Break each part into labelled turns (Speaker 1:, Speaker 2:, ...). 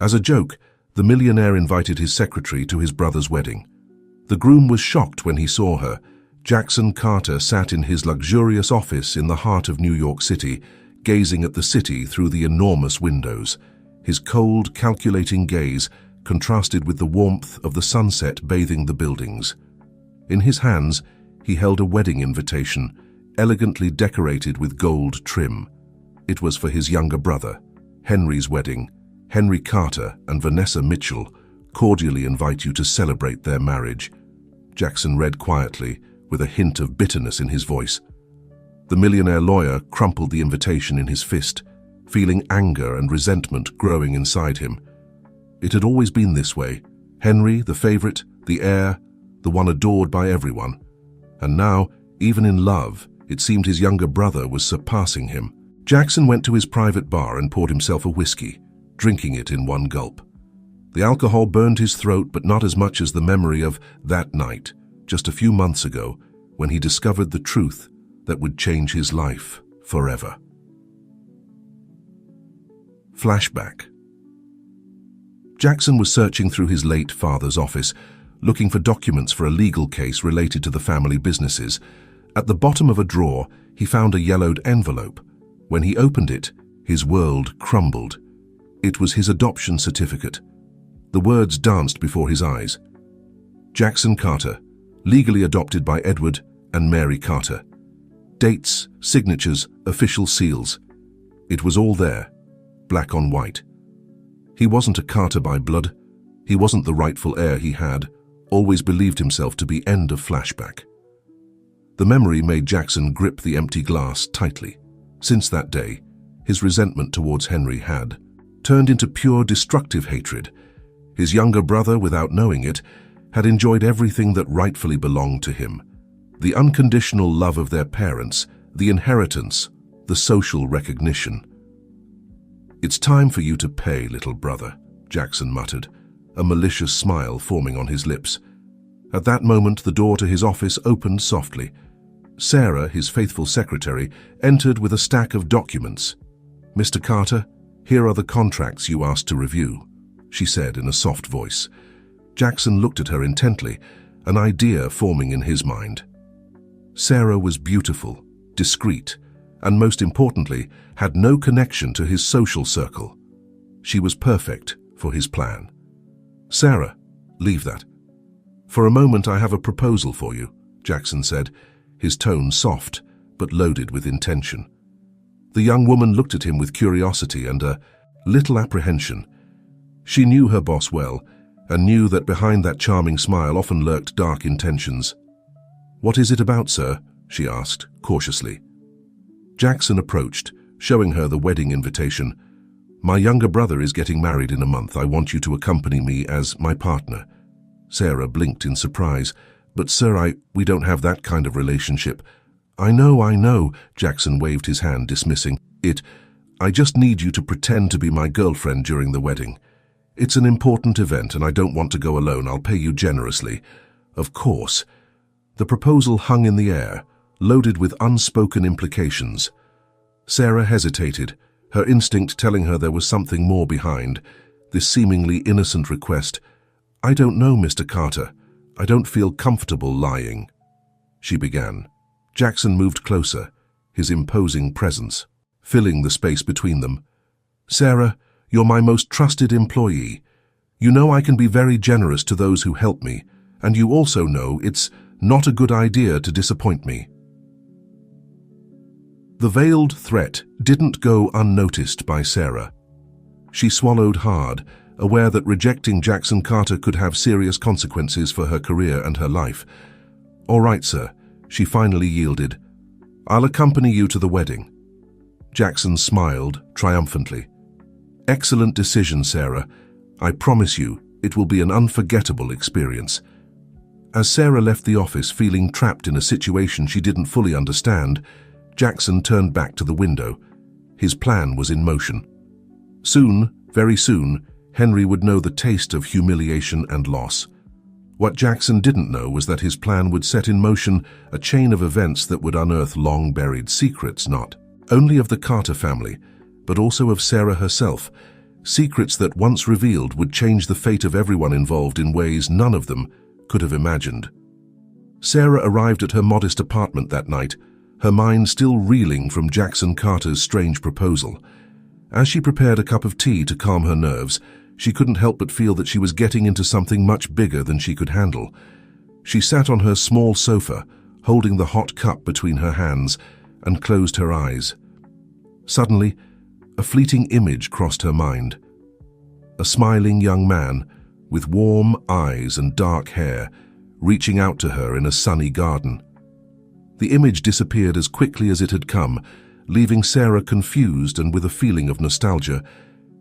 Speaker 1: As a joke, the millionaire invited his secretary to his brother's wedding. The groom was shocked when he saw her. Jackson Carter sat in his luxurious office in the heart of New York City, gazing at the city through the enormous windows. His cold, calculating gaze contrasted with the warmth of the sunset bathing the buildings. In his hands, he held a wedding invitation, elegantly decorated with gold trim. It was for his younger brother, Henry's wedding. Henry Carter and Vanessa Mitchell cordially invite you to celebrate their marriage. Jackson read quietly, with a hint of bitterness in his voice. The millionaire lawyer crumpled the invitation in his fist, feeling anger and resentment growing inside him. It had always been this way. Henry, the favorite, the heir, the one adored by everyone. And now, even in love, it seemed his younger brother was surpassing him. Jackson went to his private bar and poured himself a whiskey, drinking it in one gulp. The alcohol burned his throat, but not as much as the memory of that night, just a few months ago, when he discovered the truth that would change his life forever. Flashback. Jackson was searching through his late father's office, looking for documents for a legal case related to the family businesses. At the bottom of a drawer, he found a yellowed envelope. When he opened it, his world crumbled. It was his adoption certificate. The words danced before his eyes. Jackson Carter, legally adopted by Edward and Mary Carter. Dates, signatures, official seals. It was all there, black on white. He wasn't a Carter by blood. He wasn't the rightful heir he had always believed himself to be. End of flashback. The memory made Jackson grip the empty glass tightly. Since that day, his resentment towards Henry had turned into pure destructive hatred. His younger brother, without knowing it, had enjoyed everything that rightfully belonged to him. The unconditional love of their parents, the inheritance, the social recognition. "It's time for you to pay, little brother," Jackson muttered, a malicious smile forming on his lips. At that moment, the door to his office opened softly. Sarah, his faithful secretary, entered with a stack of documents. "Mr. Carter, here are the contracts you asked to review," she said in a soft voice. Jackson looked at her intently, an idea forming in his mind. Sarah was beautiful, discreet, and most importantly, had no connection to his social circle. She was perfect for his plan. "Sarah, leave that. For a moment, I have a proposal for you," Jackson said, his tone soft but loaded with intention. The young woman looked at him with curiosity and a little apprehension. She knew her boss well and knew that behind that charming smile often lurked dark intentions. "What is it about, sir?" she asked, cautiously. Jackson approached, showing her the wedding invitation. "My younger brother is getting married in a month. I want you to accompany me as my partner." Sarah blinked in surprise. "But sir, we don't have that kind of relationship." I know, Jackson waved his hand, dismissing it. "I just need you to pretend to be my girlfriend during the wedding. It's an important event and I don't want to go alone. I'll pay you generously." "Of course." The proposal hung in the air, loaded with unspoken implications. Sarah hesitated, her instinct telling her there was something more behind this seemingly innocent request. "I don't know, Mr. Carter. I don't feel comfortable lying," she began. Jackson moved closer, his imposing presence filling the space between them. "Sarah, you're my most trusted employee. You know I can be very generous to those who help me, and you also know it's not a good idea to disappoint me." The veiled threat didn't go unnoticed by Sarah. She swallowed hard, aware that rejecting Jackson Carter could have serious consequences for her career and her life. "All right, sir," she finally yielded. "I'll accompany you to the wedding." Jackson smiled triumphantly. "Excellent decision, Sarah. I promise you, it will be an unforgettable experience." As Sarah left the office feeling trapped in a situation she didn't fully understand, Jackson turned back to the window. His plan was in motion. Soon, very soon, Henry would know the taste of humiliation and loss. What Jackson didn't know was that his plan would set in motion a chain of events that would unearth long-buried secrets, not only of the Carter family, but also of Sarah herself. Secrets that, once revealed, would change the fate of everyone involved in ways none of them could have imagined. Sarah arrived at her modest apartment that night, her mind still reeling from Jackson Carter's strange proposal. As she prepared a cup of tea to calm her nerves, she couldn't help but feel that she was getting into something much bigger than she could handle. She sat on her small sofa, holding the hot cup between her hands, and closed her eyes. Suddenly, a fleeting image crossed her mind. A smiling young man, with warm eyes and dark hair, reaching out to her in a sunny garden. The image disappeared as quickly as it had come, leaving Sarah confused and with a feeling of nostalgia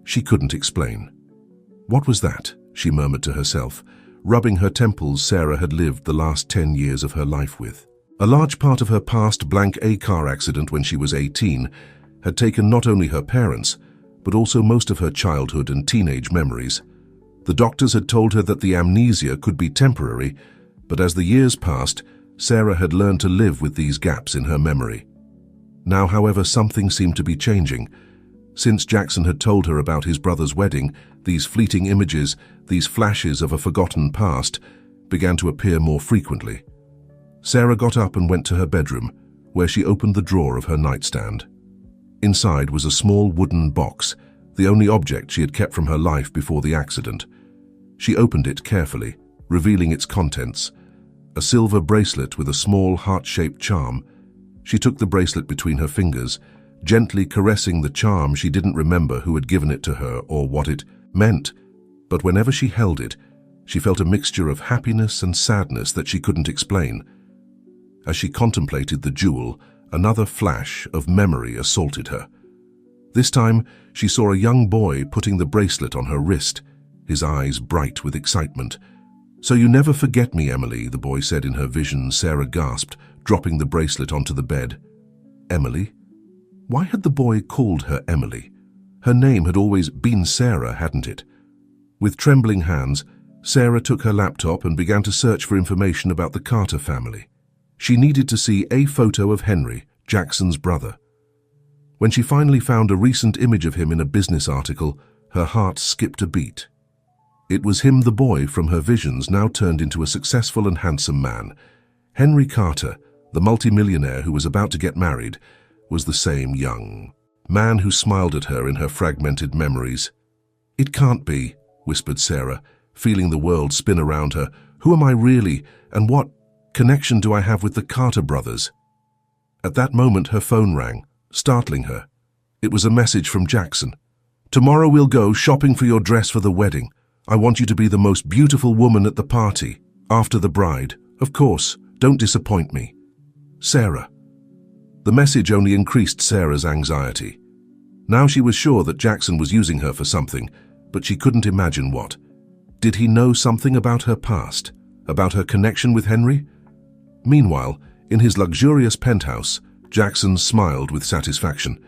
Speaker 1: she couldn't explain. What was that? She murmured to herself, rubbing her temples Sarah had lived the last 10 years of her life with. A large part of her past a car accident when she was 18 had taken not only her parents, but also most of her childhood and teenage memories. The doctors had told her that the amnesia could be temporary, but as the years passed, Sarah had learned to live with these gaps in her memory. Now, however, something seemed to be changing. Since Jackson had told her about his brother's wedding, these fleeting images, these flashes of a forgotten past, began to appear more frequently. Sarah got up and went to her bedroom, where she opened the drawer of her nightstand. Inside was a small wooden box, the only object she had kept from her life before the accident. She opened it carefully, revealing its contents: a silver bracelet with a small heart-shaped charm. She took the bracelet between her fingers, gently caressing the charm. She didn't remember who had given it to her or what it meant, but whenever she held it, she felt a mixture of happiness and sadness that she couldn't explain. As she contemplated the jewel, another flash of memory assaulted her. This time, she saw a young boy putting the bracelet on her wrist, his eyes bright with excitement. "So you never forget me, Emily," the boy said in her vision. Sarah gasped, dropping the bracelet onto the bed. Emily? Why had the boy called her Emily? Her name had always been Sarah, hadn't it? With trembling hands, Sarah took her laptop and began to search for information about the Carter family. She needed to see a photo of Henry, Jackson's brother. When she finally found a recent image of him in a business article, her heart skipped a beat. It was him, the boy from her visions, now turned into a successful and handsome man. Henry Carter, the multimillionaire who was about to get married, was the same young man who smiled at her in her fragmented memories. "It can't be," whispered Sarah, feeling the world spin around her. "Who am I really, and what connection do I have with the Carter brothers?" At that moment, her phone rang, startling her. It was a message from Jackson. "Tomorrow we'll go shopping for your dress for the wedding. I want you to be the most beautiful woman at the party, after the bride. Of course, don't disappoint me. Sarah." The message only increased Sarah's anxiety. Now she was sure that Jackson was using her for something, but she couldn't imagine what. Did he know something about her past, about her connection with Henry? Meanwhile, in his luxurious penthouse, Jackson smiled with satisfaction.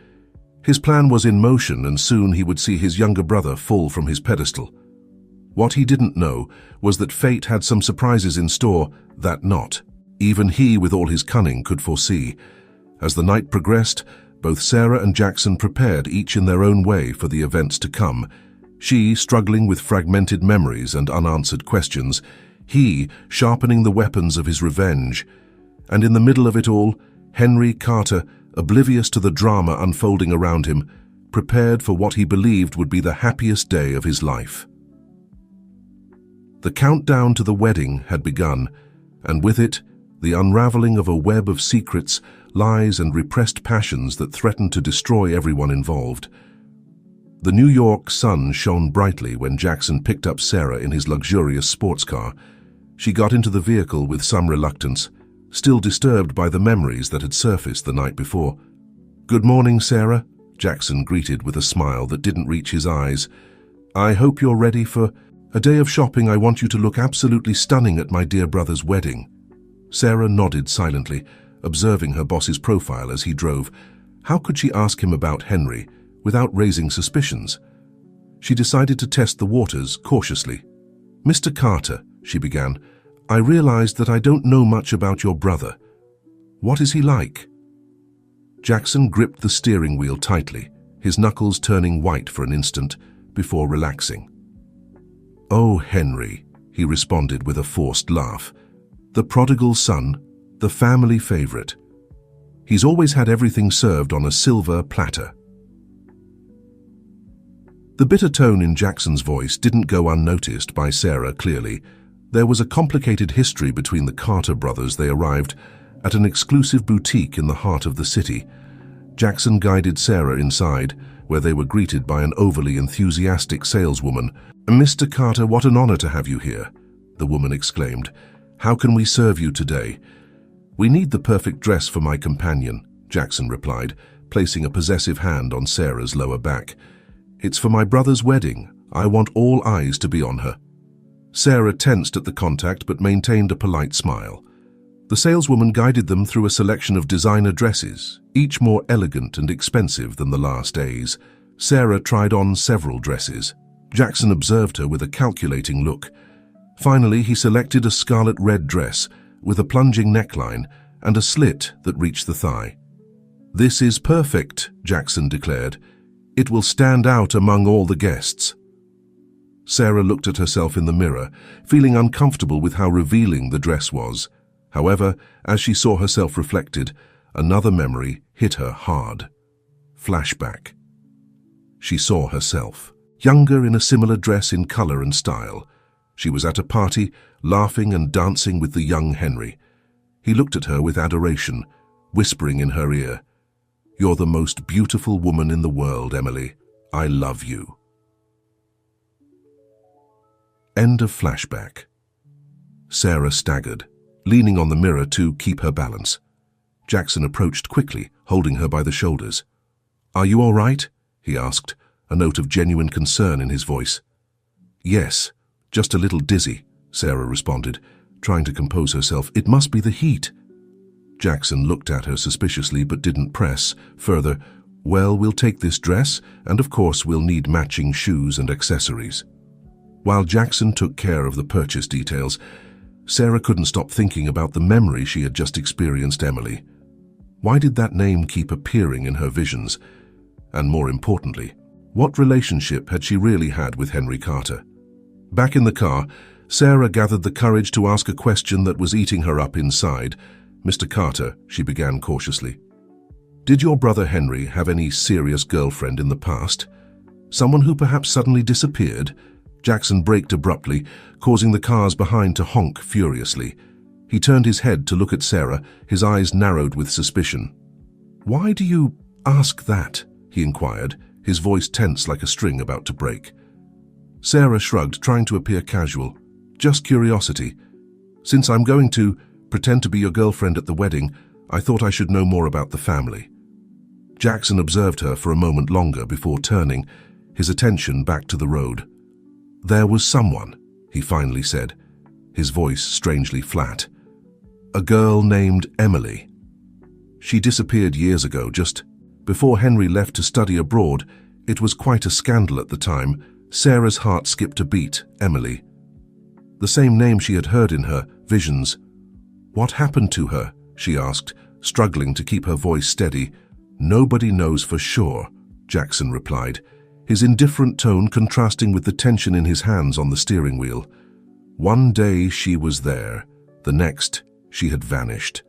Speaker 1: His plan was in motion, and soon he would see his younger brother fall from his pedestal. What he didn't know was that fate had some surprises in store that not even he, with all his cunning, could foresee. As the night progressed, both Sarah and Jackson prepared, each in their own way, for the events to come. She struggling with fragmented memories and unanswered questions, he sharpening the weapons of his revenge. And in the middle of it all, Henry Carter, oblivious to the drama unfolding around him, prepared for what he believed would be the happiest day of his life. The countdown to the wedding had begun, and with it, the unraveling of a web of secrets, lies, and repressed passions that threatened to destroy everyone involved. The New York sun shone brightly when Jackson picked up Sarah in his luxurious sports car. She got into the vehicle with some reluctance, still disturbed by the memories that had surfaced the night before. "Good morning, Sarah," Jackson greeted with a smile that didn't reach his eyes. "I hope you're ready for a day of shopping. I want you to look absolutely stunning at my dear brother's wedding." Sarah nodded silently, observing her boss's profile as he drove. How could she ask him about Henry without raising suspicions? She decided to test the waters cautiously. "Mr. Carter," she began, "I realized that I don't know much about your brother. What is he like?" Jackson gripped the steering wheel tightly, his knuckles turning white for an instant, before relaxing. "Oh, Henry," he responded with a forced laugh. "The prodigal son, the family favorite. He's always had everything served on a silver platter." The bitter tone in Jackson's voice didn't go unnoticed by Sarah clearly. There was a complicated history between the Carter brothers. They arrived at an exclusive boutique in the heart of the city. Jackson guided Sarah inside, where they were greeted by an overly enthusiastic saleswoman. "Mr. Carter, what an honor to have you here," the woman exclaimed. "How can we serve you today?" "We need the perfect dress for my companion," Jackson replied, placing a possessive hand on Sarah's lower back. "It's for my brother's wedding. I want all eyes to be on her." Sarah tensed at the contact but maintained a polite smile. The saleswoman guided them through a selection of designer dresses, each more elegant and expensive than the last days. Sarah tried on several dresses. Jackson observed her with a calculating look. Finally, he selected a scarlet-red dress with a plunging neckline and a slit that reached the thigh. "This is perfect," Jackson declared. "It will stand out among all the guests." Sarah looked at herself in the mirror, feeling uncomfortable with how revealing the dress was. However, as she saw herself reflected, another memory hit her hard. Flashback. She saw herself, younger in a similar dress in color and style. She was at a party, laughing and dancing with the young Henry. He looked at her with adoration, whispering in her ear, "You're the most beautiful woman in the world, Emily. I love you." End of flashback. Sarah staggered, leaning on the mirror to keep her balance. Jackson approached quickly, holding her by the shoulders. "Are you all right?" he asked, a note of genuine concern in his voice. "Yes, just a little dizzy," Sarah responded, trying to compose herself. "It must be the heat." Jackson looked at her suspiciously but didn't press further. "Well, we'll take this dress, and of course we'll need matching shoes and accessories." While Jackson took care of the purchase details, Sarah couldn't stop thinking about the memory she had just experienced. Emily. Why did that name keep appearing in her visions? And more importantly, what relationship had she really had with Henry Carter? Back in the car, Sarah gathered the courage to ask a question that was eating her up inside. "Mr. Carter," she began cautiously, "did your brother Henry have any serious girlfriend in the past? Someone who perhaps suddenly disappeared?" Jackson braked abruptly, causing the cars behind to honk furiously. He turned his head to look at Sarah, his eyes narrowed with suspicion. "Why do you ask that?" he inquired, his voice tense like a string about to break. Sarah shrugged, trying to appear casual. "Just curiosity. Since I'm going to pretend to be your girlfriend at the wedding, I thought I should know more about the family." Jackson observed her for a moment longer before turning, his attention back to the road. "There was someone," he finally said, his voice strangely flat. "A girl named Emily. She disappeared years ago, just before Henry left to study abroad. It was quite a scandal at the time." Sarah's heart skipped a beat. Emily. The same name she had heard in her visions. "What happened to her?" she asked, struggling to keep her voice steady. "Nobody knows for sure," Jackson replied, his indifferent tone contrasting with the tension in his hands on the steering wheel. "One day she was there, the next she had vanished.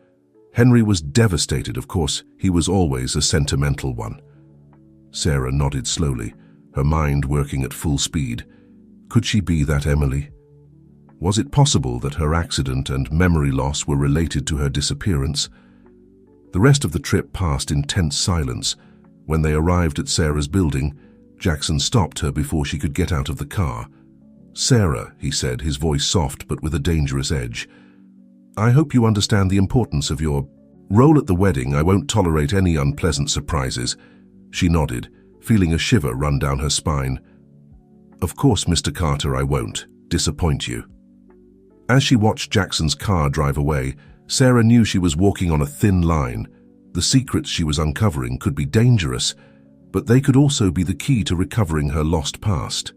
Speaker 1: Henry was devastated, of course. He was always a sentimental one." Sarah nodded slowly, her mind working at full speed. Could she be that Emily? Was it possible that her accident and memory loss were related to her disappearance? The rest of the trip passed in tense silence. When they arrived at Sarah's building, Jackson stopped her before she could get out of the car. "Sarah," he said, his voice soft but with a dangerous edge, "I hope you understand the importance of your role at the wedding. I won't tolerate any unpleasant surprises." She nodded, feeling a shiver run down her spine. "Of course, Mr. Carter, I won't disappoint you." As she watched Jackson's car drive away, Sarah knew she was walking on a thin line. The secrets she was uncovering could be dangerous, but they could also be the key to recovering her lost past.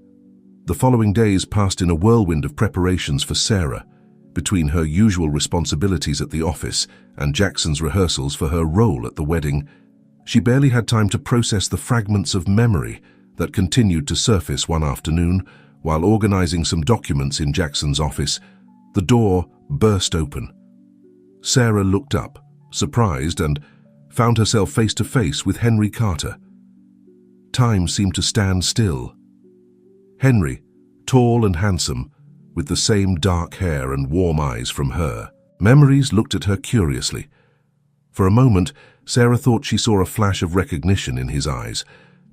Speaker 1: The following days passed in a whirlwind of preparations for Sarah, between her usual responsibilities at the office and Jackson's rehearsals for her role at the wedding. She barely had time to process the fragments of memory that continued to surface one afternoon while organizing some documents in Jackson's office. The door burst open. Sarah looked up, surprised, and found herself face to face with Henry Carter. Time seemed to stand still. Henry, tall and handsome, with the same dark hair and warm eyes from her. Memories looked at her curiously. For a moment, Sarah thought she saw a flash of recognition in his eyes,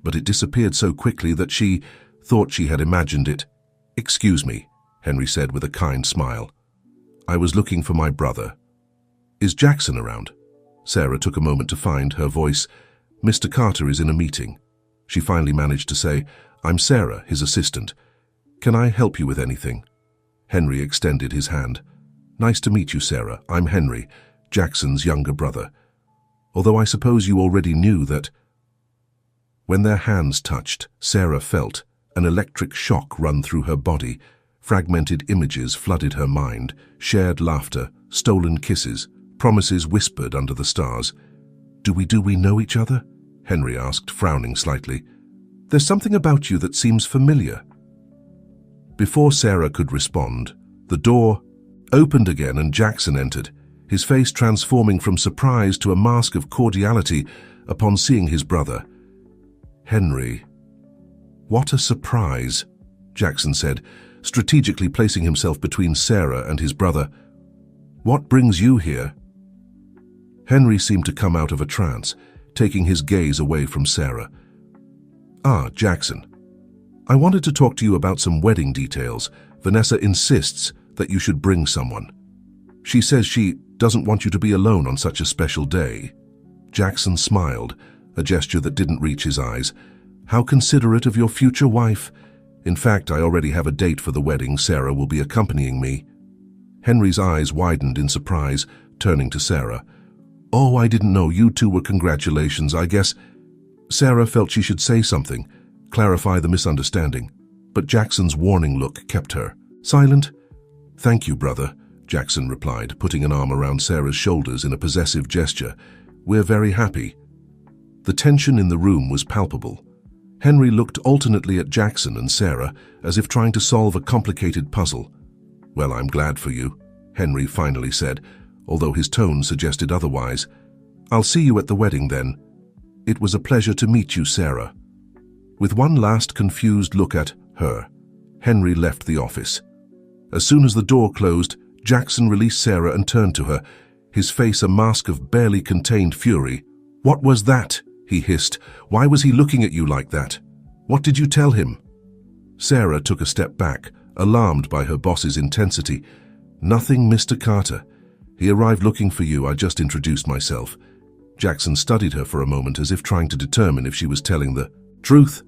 Speaker 1: but it disappeared so quickly that she thought she had imagined it. "Excuse me," Henry said with a kind smile. "I was looking for my brother. Is Jackson around?" Sarah took a moment to find her voice. "Mr. Carter is in a meeting." She finally managed to say, "I'm Sarah, his assistant. Can I help you with anything?" Henry extended his hand. "Nice to meet you, Sarah. I'm Henry, Jackson's younger brother. Although I suppose you already knew that." When their hands touched, Sarah felt an electric shock run through her body. Fragmented images flooded her mind, shared laughter, stolen kisses, promises whispered under the stars. Do we know each other?" Henry asked, frowning slightly. "There's something about you that seems familiar." Before Sarah could respond, the door opened again and Jackson entered, his face transforming from surprise to a mask of cordiality upon seeing his brother. "Henry." "What a surprise," Jackson said, strategically placing himself between Sarah and his brother. "What brings you here?" Henry seemed to come out of a trance, taking his gaze away from Sarah. "Ah, Jackson. I wanted to talk to you about some wedding details. Vanessa insists that you should bring someone. She says she doesn't want you to be alone on such a special day." Jackson smiled, a gesture that didn't reach his eyes. "How considerate of your future wife. In fact, I already have a date for the wedding. Sarah will be accompanying me." Henry's eyes widened in surprise, turning to Sarah. "Oh, I didn't know. You two were congratulations, I guess." Sarah felt she should say something, clarify the misunderstanding, but Jackson's warning look kept her silent. "Thank you, brother," Jackson replied, putting an arm around Sarah's shoulders in a possessive gesture. "We're very happy." The tension in the room was palpable. Henry looked alternately at Jackson and Sarah, as if trying to solve a complicated puzzle. "Well, I'm glad for you," Henry finally said, although his tone suggested otherwise. "I'll see you at the wedding then. It was a pleasure to meet you, Sarah." With one last confused look at her, Henry left the office. As soon as the door closed, Jackson released Sarah and turned to her, his face a mask of barely contained fury. "What was that?" he hissed. "Why was he looking at you like that? What did you tell him?" Sarah took a step back, alarmed by her boss's intensity. "Nothing, Mr. Carter. He arrived looking for you. I just introduced myself." Jackson studied her for a moment as if trying to determine if she was telling the truth.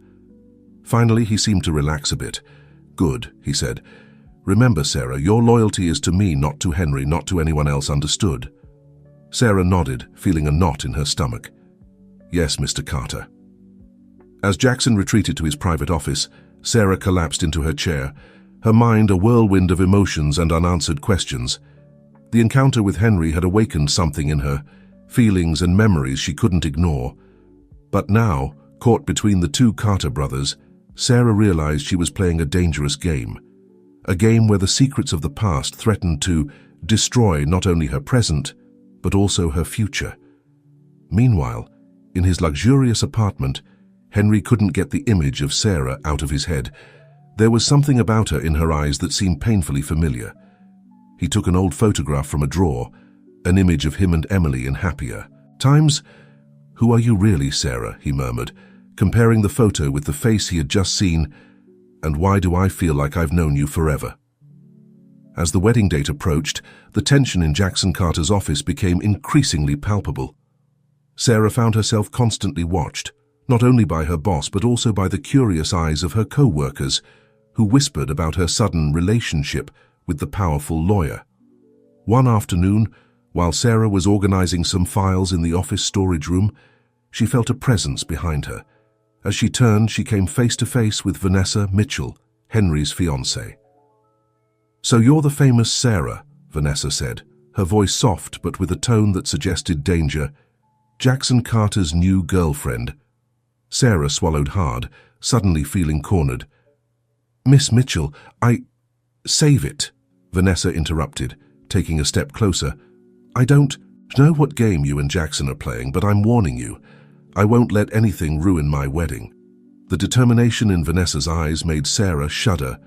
Speaker 1: Finally, he seemed to relax a bit. "Good," he said. "Remember, Sarah, your loyalty is to me, not to Henry, not to anyone else, understood?" Sarah nodded, feeling a knot in her stomach. "Yes, Mr. Carter." As Jackson retreated to his private office, Sarah collapsed into her chair, her mind a whirlwind of emotions and unanswered questions. The encounter with Henry had awakened something in her, feelings and memories she couldn't ignore. But now, caught between the two Carter brothers, Sarah realized she was playing a dangerous game. A game where the secrets of the past threatened to destroy not only her present, but also her future. Meanwhile, in his luxurious apartment, Henry couldn't get the image of Sarah out of his head. There was something about her in her eyes that seemed painfully familiar. He took an old photograph from a drawer, an image of him and Emily in happier times. "Who are you really, Sarah?" he murmured, comparing the photo with the face he had just seen. "And why do I feel like I've known you forever?" As the wedding date approached, the tension in Jackson Carter's office became increasingly palpable. Sarah found herself constantly watched, not only by her boss but also by the curious eyes of her co-workers, who whispered about her sudden relationship with the powerful lawyer. One afternoon, while Sarah was organizing some files in the office storage room, she felt a presence behind her. As she turned, she came face to face with Vanessa Mitchell, Henry's fiancée. "So you're the famous Sarah," Vanessa said, her voice soft but with a tone that suggested danger. "Jackson Carter's new girlfriend." Sarah swallowed hard, suddenly feeling cornered. "Miss Mitchell, Save it," Vanessa interrupted, taking a step closer. "I don't know what game you and Jackson are playing, but I'm warning you. I won't let anything ruin my wedding." The determination in Vanessa's eyes made Sarah shudder.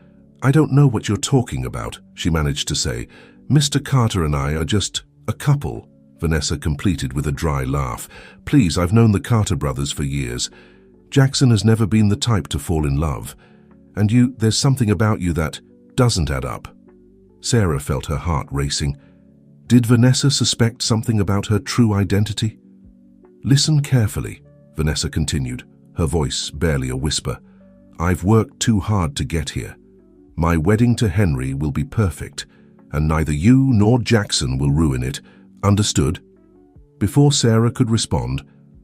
Speaker 1: "I don't know what you're talking about," she managed to say. "Mr. Carter and I are just a couple," Vanessa completed with a dry laugh. "Please, I've known the Carter brothers for years. Jackson has never been the type to fall in love. And there's something about you that doesn't add up." Sarah felt her heart racing. Did Vanessa suspect something about her true identity? "Listen carefully," Vanessa continued, her voice barely a whisper. "I've worked too hard to get here. My wedding to Henry will be perfect, and neither you nor Jackson will ruin it. Understood?" Before Sarah could respond,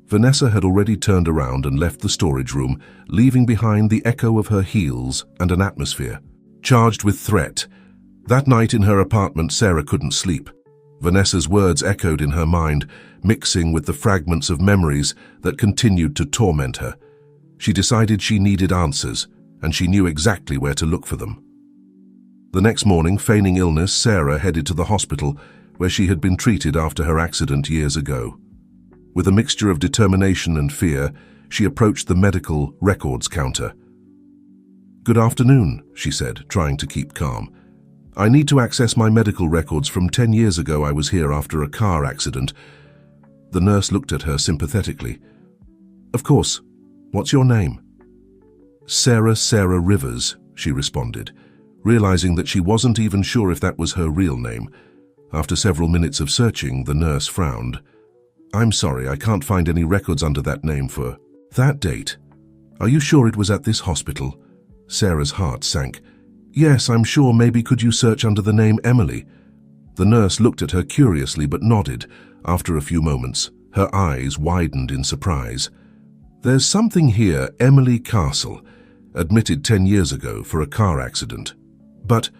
Speaker 1: Vanessa had already turned around and left the storage room, leaving behind the echo of her heels and an atmosphere charged with threat. That night in her apartment, Sarah couldn't sleep. Vanessa's words echoed in her mind, mixing with the fragments of memories that continued to torment her. She decided she needed answers, and she knew exactly where to look for them. The next morning, feigning illness, Sarah headed to the hospital where she had been treated after her accident years ago. With a mixture of determination and fear, she approached the medical records counter. "Good afternoon," she said, trying to keep calm. "I need to access my medical records from 10 years ago. I was here after a car accident." The nurse looked at her sympathetically. "Of course. What's your name?" Sarah Rivers," she responded, realizing that she wasn't even sure if that was her real name. After several minutes of searching, the nurse frowned. "I'm sorry, I can't find any records under that name for that date. Are you sure it was at this hospital?" Sarah's heart sank. "Yes, I'm sure. Maybe could you search under the name Emily?" The nurse looked at her curiously but nodded. After a few moments, her eyes widened in surprise. "There's something here, Emily Castle, admitted 10 years ago for a car accident." But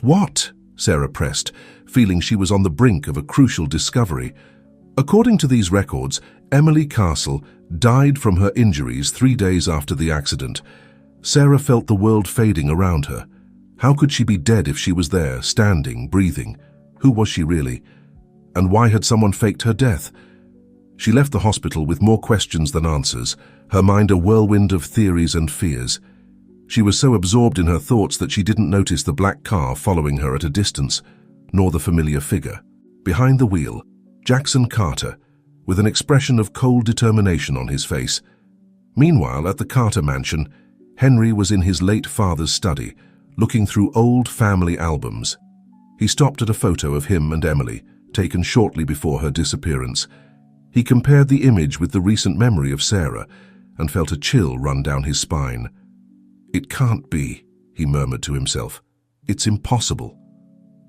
Speaker 1: what?" Sarah pressed, feeling she was on the brink of a crucial discovery. "According to these records, Emily Castle died from her injuries 3 days after the accident." Sarah felt the world fading around her. How could she be dead if she was there, standing, breathing? Who was she really? And why had someone faked her death? She left the hospital with more questions than answers, her mind a whirlwind of theories and fears. She was so absorbed in her thoughts that she didn't notice the black car following her at a distance, nor the familiar figure. Behind the wheel, Jackson Carter, with an expression of cold determination on his face. Meanwhile, at the Carter mansion, Henry was in his late father's study, looking through old family albums. He stopped at a photo of him and Emily, taken shortly before her disappearance. He compared the image with the recent memory of Sarah and felt a chill run down his spine. "It can't be," he murmured to himself. "It's impossible."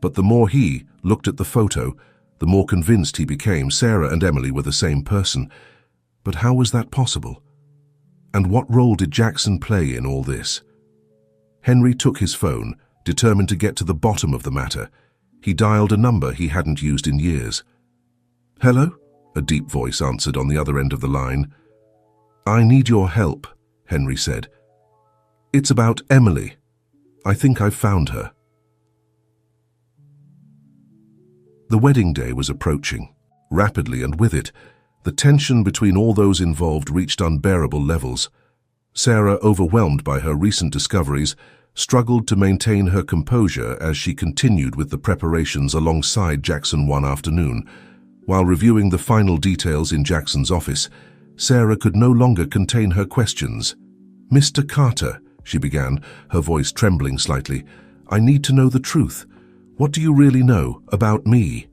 Speaker 1: But the more he looked at the photo, the more convinced he became Sarah and Emily were the same person. But how was that possible? And what role did Jackson play in all this? Henry took his phone, determined to get to the bottom of the matter. He dialed a number he hadn't used in years. "Hello?" a deep voice answered on the other end of the line. "I need your help," Henry said. "It's about Emily. I think I've found her." The wedding day was approaching, rapidly, and with it, the tension between all those involved reached unbearable levels. Sarah, overwhelmed by her recent discoveries, struggled to maintain her composure as she continued with the preparations alongside Jackson one afternoon. While reviewing the final details in Jackson's office, Sarah could no longer contain her questions. "Mr. Carter," she began, her voice trembling slightly, "I need to know the truth. What do you really know about me?"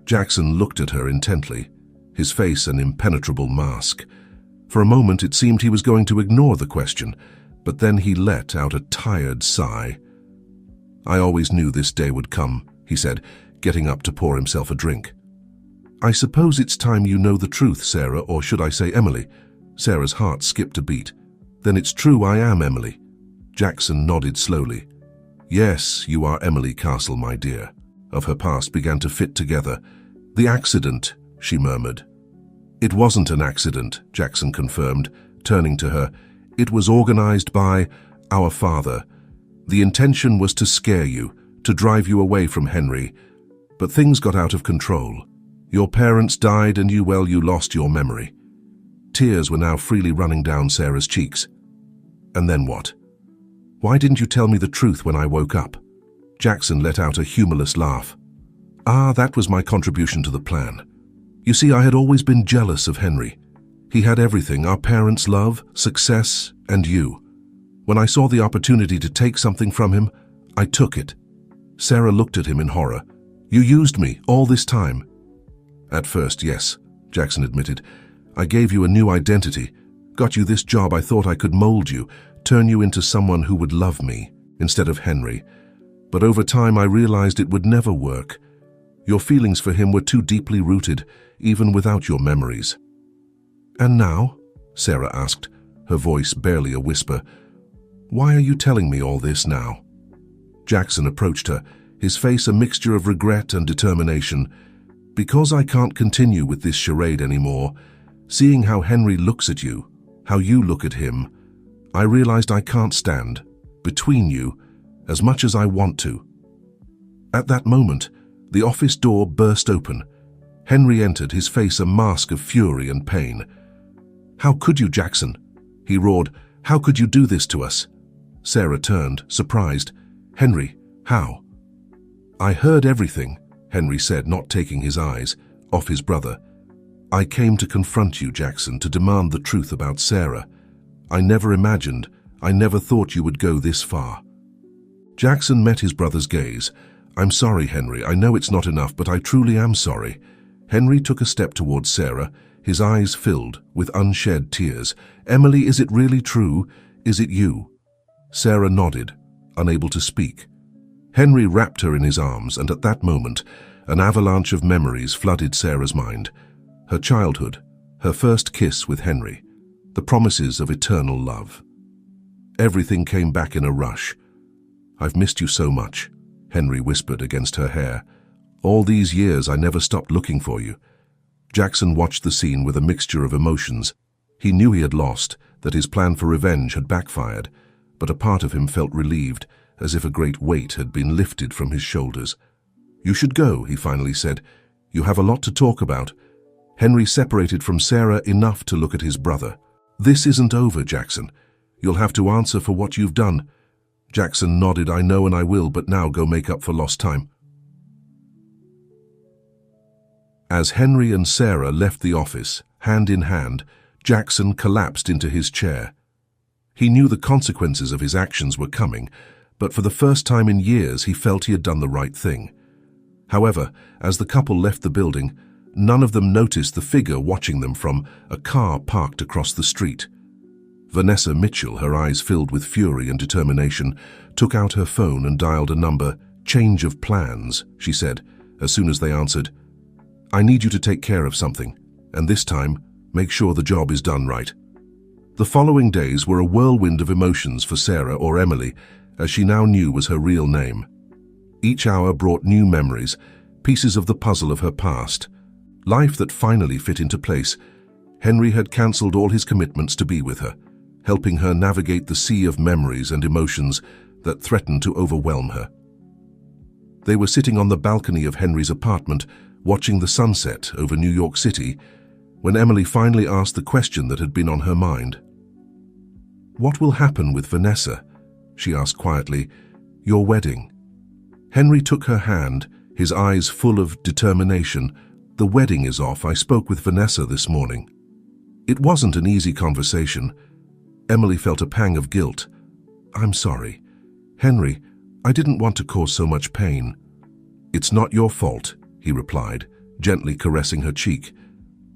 Speaker 1: Jackson looked at her intently, his face an impenetrable mask. For a moment it seemed he was going to ignore the question, but then he let out a tired sigh. "I always knew this day would come," he said, getting up to pour himself a drink. "I suppose it's time you know the truth, Sarah, or should I say Emily?" Sarah's heart skipped a beat. "Then it's true I am Emily." Jackson nodded slowly. "Yes, you are Emily Castle, my dear." Of her past began to fit together. "The accident," she murmured. "It wasn't an accident," Jackson confirmed, turning to her. It was organized by our father. The intention was to scare you, to drive you away from Henry. But things got out of control. Your parents died and you lost your memory. Tears were now freely running down Sarah's cheeks. And then what? Why didn't you tell me the truth when I woke up? Jackson let out a humorless laugh. That was my contribution to the plan. You see, I had always been jealous of Henry. He had everything, our parents' love, success, and you. When I saw the opportunity to take something from him, I took it. Sarah looked at him in horror. You used me all this time. At first, yes, Jackson admitted. I gave you a new identity, got you this job. I thought I could mold you, turn you into someone who would love me, instead of Henry. But over time I realized it would never work. Your feelings for him were too deeply rooted, even without your memories. And now? Sarah asked, her voice barely a whisper. Why are you telling me all this now? Jackson approached her, his face a mixture of regret and determination. Because I can't continue with this charade anymore, seeing how Henry looks at you, how you look at him, I realized I can't stand between you as much as I want to. At that moment, the office door burst open. Henry entered, his face a mask of fury and pain. How could you, Jackson? He roared. How could you do this to us? Sarah turned, surprised. Henry, how? I heard everything, Henry said, not taking his eyes off his brother. I came to confront you, Jackson, to demand the truth about Sarah. I never imagined, I never thought you would go this far. Jackson met his brother's gaze. I'm sorry, Henry. I know it's not enough, but I truly am sorry. Henry took a step towards Sarah, his eyes filled with unshed tears. Emily, is it really true? Is it you? Sarah nodded, unable to speak. Henry wrapped her in his arms, and at that moment, an avalanche of memories flooded Sarah's mind. Her childhood, her first kiss with Henry, the promises of eternal love. Everything came back in a rush. I've missed you so much, Henry whispered against her hair. All these years I never stopped looking for you. Jackson watched the scene with a mixture of emotions. He knew he had lost, that his plan for revenge had backfired, but a part of him felt relieved, as if a great weight had been lifted from his shoulders. You should go, he finally said. You have a lot to talk about. Henry separated from Sarah enough to look at his brother. This isn't over, Jackson. You'll have to answer for what you've done. Jackson nodded. I know and I will, but now go make up for lost time. As Henry and Sarah left the office, hand in hand, Jackson collapsed into his chair. He knew the consequences of his actions were coming, but for the first time in years he felt he had done the right thing. However, as the couple left the building, none of them noticed the figure watching them from a car parked across the street. Vanessa Mitchell, her eyes filled with fury and determination, took out her phone and dialed a number. Change of plans, she said, as soon as they answered. I need you to take care of something, and this time, make sure the job is done right. The following days were a whirlwind of emotions for Sarah, or Emily, as she now knew was her real name. Each hour brought new memories, pieces of the puzzle of her past. Life that finally fit into place. Henry had cancelled all his commitments to be with her, helping her navigate the sea of memories and emotions that threatened to overwhelm her. They were sitting on the balcony of Henry's apartment, watching the sunset over New York City, when Emily finally asked the question that had been on her mind. What will happen with Vanessa? She asked quietly. Your wedding. Henry took her hand, his eyes full of determination. The wedding is off. I spoke with Vanessa this morning. It wasn't an easy conversation. Emily felt a pang of guilt. I'm sorry. Henry, I didn't want to cause so much pain. It's not your fault, he replied, gently caressing her cheek.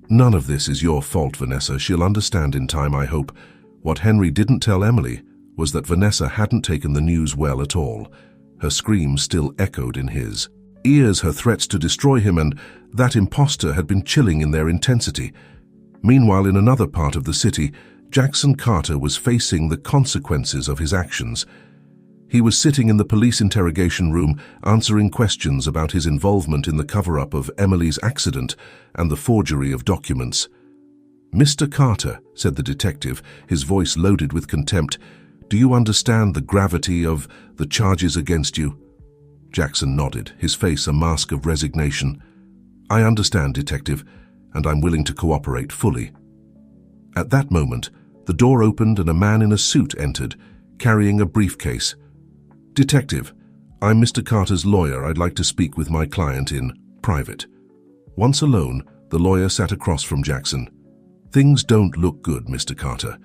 Speaker 1: None of this is your fault, Vanessa. She'll understand in time, I hope. What Henry didn't tell Emily was that Vanessa hadn't taken the news well at all. Her screams still echoed in his ears, her threats to destroy him, and that imposter had been chilling in their intensity. Meanwhile, in another part of the city, Jackson Carter was facing the consequences of his actions. He was sitting in the police interrogation room, answering questions about his involvement in the cover-up of Emily's accident and the forgery of documents. "Mr. Carter," said the detective, his voice loaded with contempt, "do you understand the gravity of the charges against you?" Jackson nodded, his face a mask of resignation. "I understand, Detective, and I'm willing to cooperate fully." At that moment, the door opened and a man in a suit entered, carrying a briefcase. "Detective, I'm Mr. Carter's lawyer. I'd like to speak with my client in private." Once alone, the lawyer sat across from Jackson. "Things don't look good, Mr. Carter,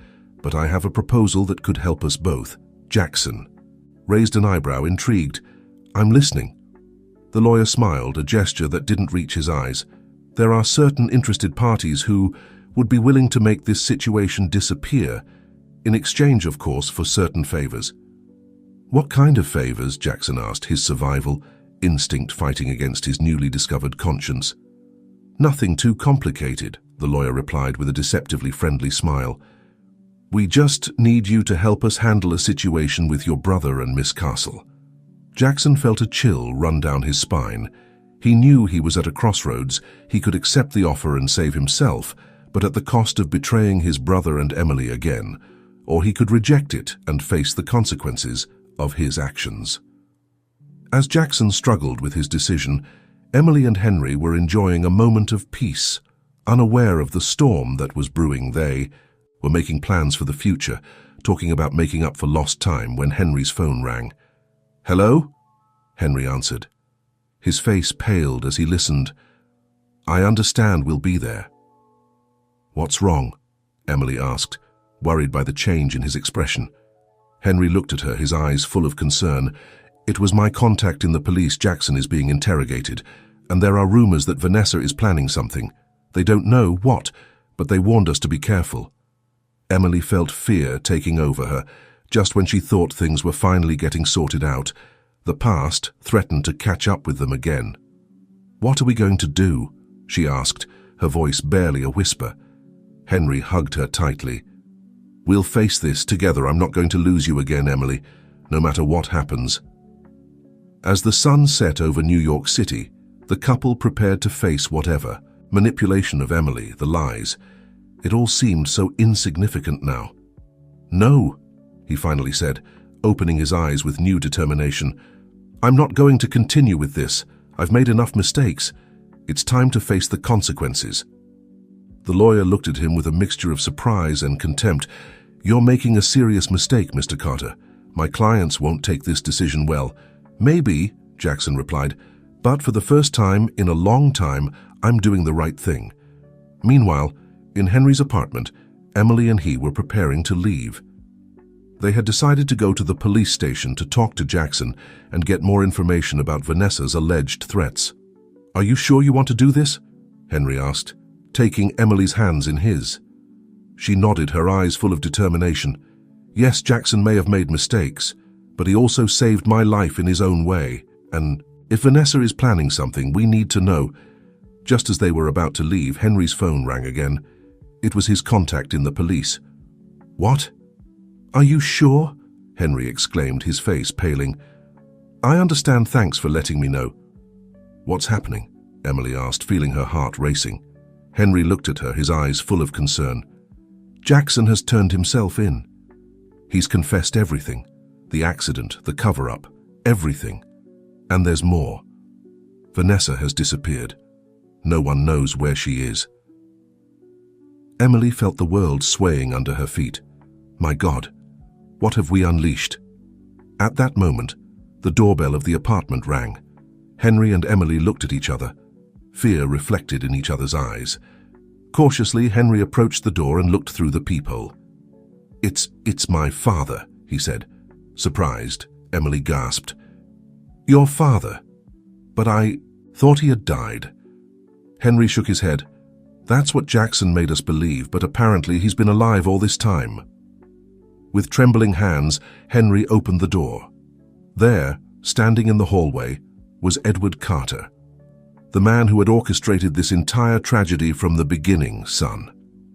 Speaker 1: but I have a proposal that could help us both." Jackson raised an eyebrow, intrigued. "I'm listening." The lawyer smiled, a gesture that didn't reach his eyes. "There are certain interested parties who would be willing to make this situation disappear, in exchange, of course, for certain favors." "What kind of favors?" Jackson asked, his survival instinct fighting against his newly discovered conscience. "Nothing too complicated," the lawyer replied with a deceptively friendly smile. "We just need you to help us handle a situation with your brother and Miss Castle." Jackson felt a chill run down his spine. He knew he was at a crossroads. He could accept the offer and save himself, but at the cost of betraying his brother and Emily again, or he could reject it and face the consequences of his actions. As Jackson struggled with his decision, Emily and Henry were enjoying a moment of peace. Unaware of the storm that was brewing, they were making plans for the future, talking about making up for lost time when Henry's phone rang. "Hello?" Henry answered. His face paled as he listened. "I understand we'll be there." "What's wrong?" Emily asked, worried by the change in his expression. Henry looked at her, his eyes full of concern. "It was my contact in the police. Jackson is being interrogated, and there are rumors that Vanessa is planning something. They don't know what, but they warned us to be careful." Emily felt fear taking over her, just when she thought things were finally getting sorted out. The past threatened to catch up with them again. "What are we going to do?" she asked, her voice barely a whisper. Henry hugged her tightly. "We'll face this together. I'm not going to lose you again, Emily, no matter what happens." As the sun set over New York City, the couple prepared to face whatever. Manipulation of Emily, the lies. It all seemed so insignificant now. "No," he finally said, opening his eyes with new determination. "I'm not going to continue with this. I've made enough mistakes. It's time to face the consequences." The lawyer looked at him with a mixture of surprise and contempt. "You're making a serious mistake, Mr. Carter. My clients won't take this decision well." "Maybe," Jackson replied, "but for the first time in a long time, I'm doing the right thing." Meanwhile, in Henry's apartment, Emily and he were preparing to leave. They had decided to go to the police station to talk to Jackson and get more information about Vanessa's alleged threats. "Are you sure you want to do this?" Henry asked, taking Emily's hands in his. She nodded, her eyes full of determination. "Yes, Jackson may have made mistakes, but he also saved my life in his own way. And if Vanessa is planning something, we need to know." Just as they were about to leave, Henry's phone rang again. It was his contact in the police. "What? Are you sure?" Henry exclaimed, his face paling. "I understand. Thanks for letting me know." "What's happening?" Emily asked, feeling her heart racing. Henry looked at her, his eyes full of concern. "Jackson has turned himself in. He's confessed everything. The accident, the cover-up, everything. And there's more. Vanessa has disappeared. No one knows where she is." Emily felt the world swaying under her feet. My God, what have we unleashed? At that moment, the doorbell of the apartment rang. Henry and Emily looked at each other, fear reflected in each other's eyes. Cautiously, Henry approached the door and looked through the peephole. It's my father," he said. Surprised, Emily gasped. "Your father? But I thought he had died." Henry shook his head. "That's what Jackson made us believe, but apparently he's been alive all this time." With trembling hands, Henry opened the door. There, standing in the hallway, was Edward Carter. "The man who had orchestrated this entire tragedy from the beginning, son,"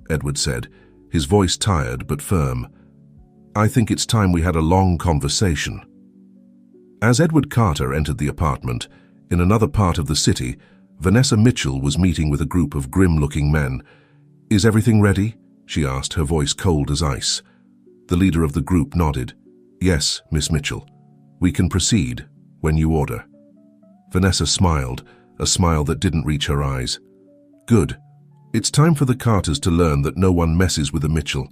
Speaker 1: Edward said, his voice tired but firm. "I think it's time we had a long conversation." As Edward Carter entered the apartment, in another part of the city, Vanessa Mitchell was meeting with a group of grim-looking men. "Is everything ready?" she asked, her voice cold as ice. The leader of the group nodded. "Yes, Miss Mitchell. We can proceed when you order." Vanessa smiled, a smile that didn't reach her eyes. "Good. It's time for the Carters to learn that no one messes with a Mitchell."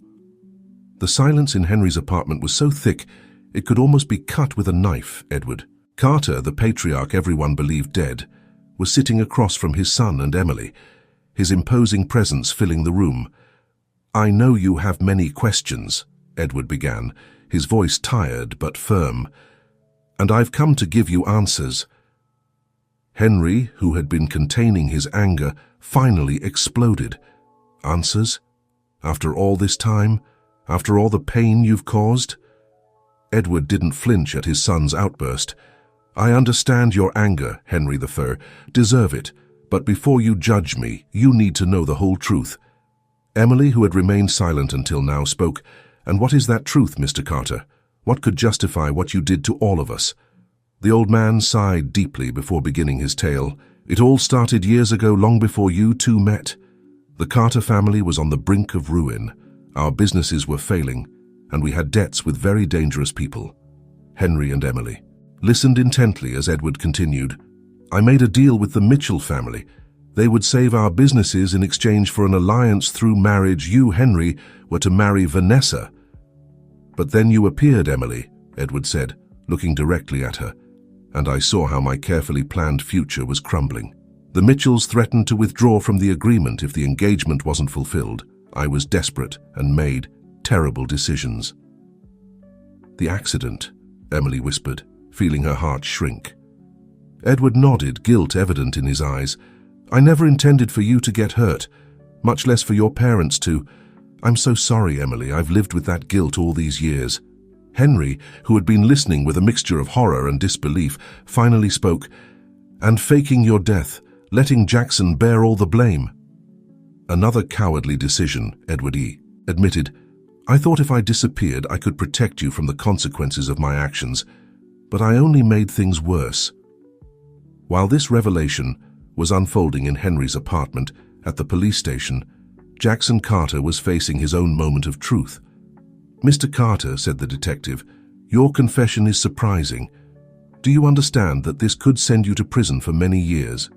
Speaker 1: The silence in Henry's apartment was so thick it could almost be cut with a knife. Edward Carter, the patriarch everyone believed dead, was sitting across from his son and Emily, his imposing presence filling the room. "I know you have many questions," Edward began, his voice tired but firm, "and I've come to give you answers." Henry, who had been containing his anger, finally exploded. "Answers? After all this time? After all the pain you've caused?" Edward didn't flinch at his son's outburst. "I understand your anger, Henry III. Deserve it. But before you judge me, you need to know the whole truth." Emily, who had remained silent until now, spoke. "And what is that truth, Mr. Carter? What could justify what you did to all of us?" The old man sighed deeply before beginning his tale. "It all started years ago, long before you two met. The Carter family was on the brink of ruin. Our businesses were failing, and we had debts with very dangerous people." Henry and Emily listened intently as Edward continued. "I made a deal with the Mitchell family. They would save our businesses in exchange for an alliance through marriage. You, Henry, were to marry Vanessa." "But then you appeared, Emily," Edward said, looking directly at her, "and I saw how my carefully planned future was crumbling. The Mitchells threatened to withdraw from the agreement if the engagement wasn't fulfilled. I was desperate and made terrible decisions." "The accident," Emily whispered, feeling her heart shrink. Edward nodded, guilt evident in his eyes. "I never intended for you to get hurt, much less for your parents to. I'm so sorry, Emily. I've lived with that guilt all these years." Henry, who had been listening with a mixture of horror and disbelief, finally spoke. "And faking your death, letting Jackson bear all the blame." "Another cowardly decision," Edward admitted. "I thought if I disappeared, I could protect you from the consequences of my actions, but I only made things worse." While this revelation was unfolding in Henry's apartment at the police station, Jackson Carter was facing his own moment of truth. "Mr. Carter," said the detective, "your confession is surprising. Do you understand that this could send you to prison for many years?"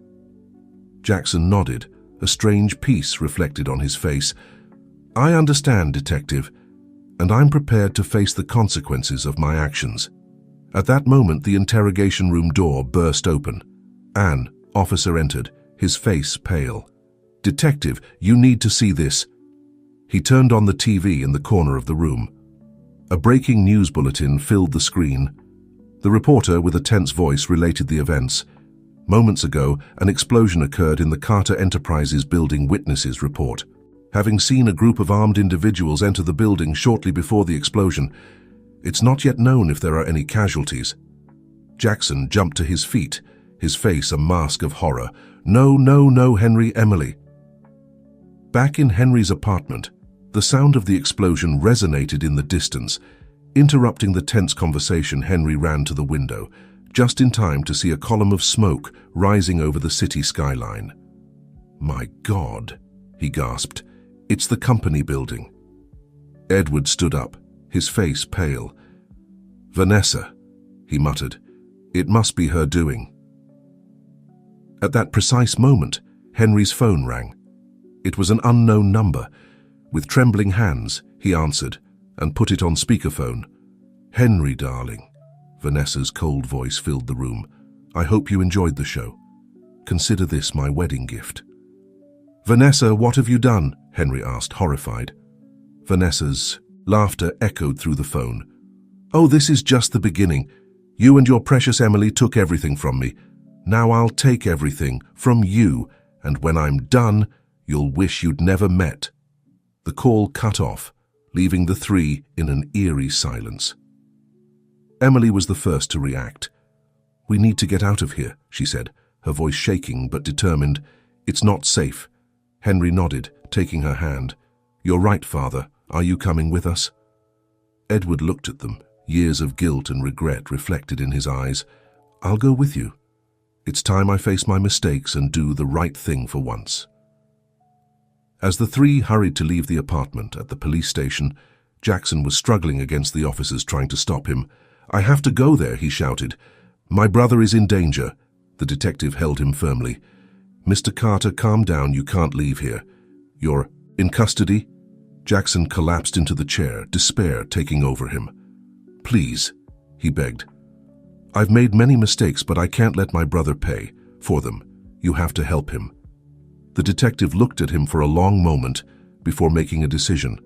Speaker 1: Jackson nodded, a strange peace reflected on his face. "I understand, detective, and I'm prepared to face the consequences of my actions." At that moment, the interrogation room door burst open. An officer entered, his face pale. "Detective, you need to see this." He turned on the TV in the corner of the room. A breaking news bulletin filled the screen. The reporter, with a tense voice, related the events. Moments ago, an explosion occurred in the Carter Enterprises building, witnesses report. Having seen a group of armed individuals enter the building shortly before the explosion, it's not yet known if there are any casualties. Jackson jumped to his feet, his face a mask of horror. "No, no, no, Henry, Emily." Back in Henry's apartment, the sound of the explosion resonated in the distance. Interrupting the tense conversation, Henry ran to the window, just in time to see a column of smoke rising over the city skyline. "My God," he gasped. "It's the company building." Edward stood up, his face pale. "Vanessa," he muttered. "It must be her doing." At that precise moment, Henry's phone rang. It was an unknown number. With trembling hands, he answered and put it on speakerphone. "Henry, darling," Vanessa's cold voice filled the room. "I hope you enjoyed the show. Consider this my wedding gift." "Vanessa, what have you done?" Henry asked, horrified. Vanessa's laughter echoed through the phone. "Oh, this is just the beginning. You and your precious Emily took everything from me. Now I'll take everything from you, and when I'm done, you'll wish you'd never met." The call cut off, leaving the three in an eerie silence. Emily was the first to react. "We need to get out of here," she said, her voice shaking but determined. "It's not safe." Henry nodded, taking her hand. "You're right, Father. Are you coming with us?" Edward looked at them, years of guilt and regret reflected in his eyes. "I'll go with you. It's time I face my mistakes and do the right thing for once." As the three hurried to leave the apartment at the police station, Jackson was struggling against the officers trying to stop him. "I have to go there," he shouted. "My brother is in danger." The detective held him firmly. "Mr. Carter, calm down. You can't leave here. You're in custody?" Jackson collapsed into the chair, despair taking over him. "Please," he begged. "I've made many mistakes, but I can't let my brother pay for them. You have to help him." The detective looked at him for a long moment before making a decision.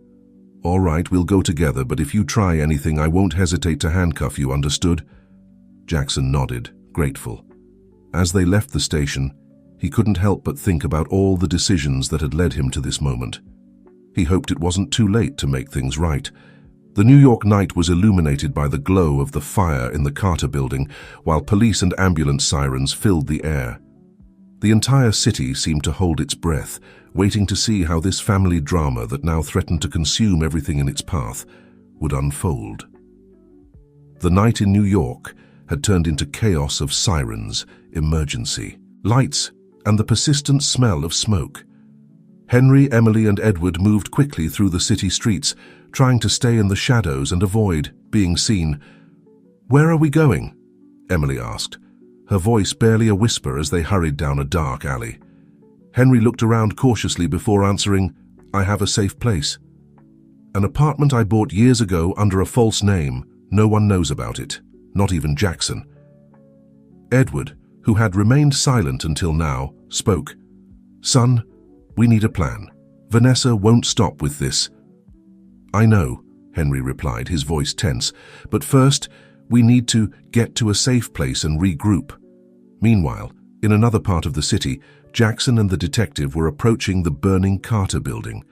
Speaker 1: "All right, we'll go together, but if you try anything, I won't hesitate to handcuff you, understood?" Jackson nodded, grateful. As they left the station, he couldn't help but think about all the decisions that had led him to this moment. He hoped it wasn't too late to make things right. The New York night was illuminated by the glow of the fire in the Carter building, while police and ambulance sirens filled the air. The entire city seemed to hold its breath, waiting to see how this family drama that now threatened to consume everything in its path would unfold. The night in New York had turned into chaos of sirens, emergency, lights, and the persistent smell of smoke. Henry, Emily, and Edward moved quickly through the city streets, trying to stay in the shadows and avoid being seen. "Where are we going?" Emily asked, her voice barely a whisper as they hurried down a dark alley. Henry looked around cautiously before answering, "I have a safe place. An apartment I bought years ago under a false name. No one knows about it, not even Jackson." Edward, who had remained silent until now, spoke. "Son, we need a plan. Vanessa won't stop with this." "I know," Henry replied, his voice tense, "but first, we need to get to a safe place and regroup." Meanwhile, in another part of the city, Jackson and the detective were approaching the burning Carter building.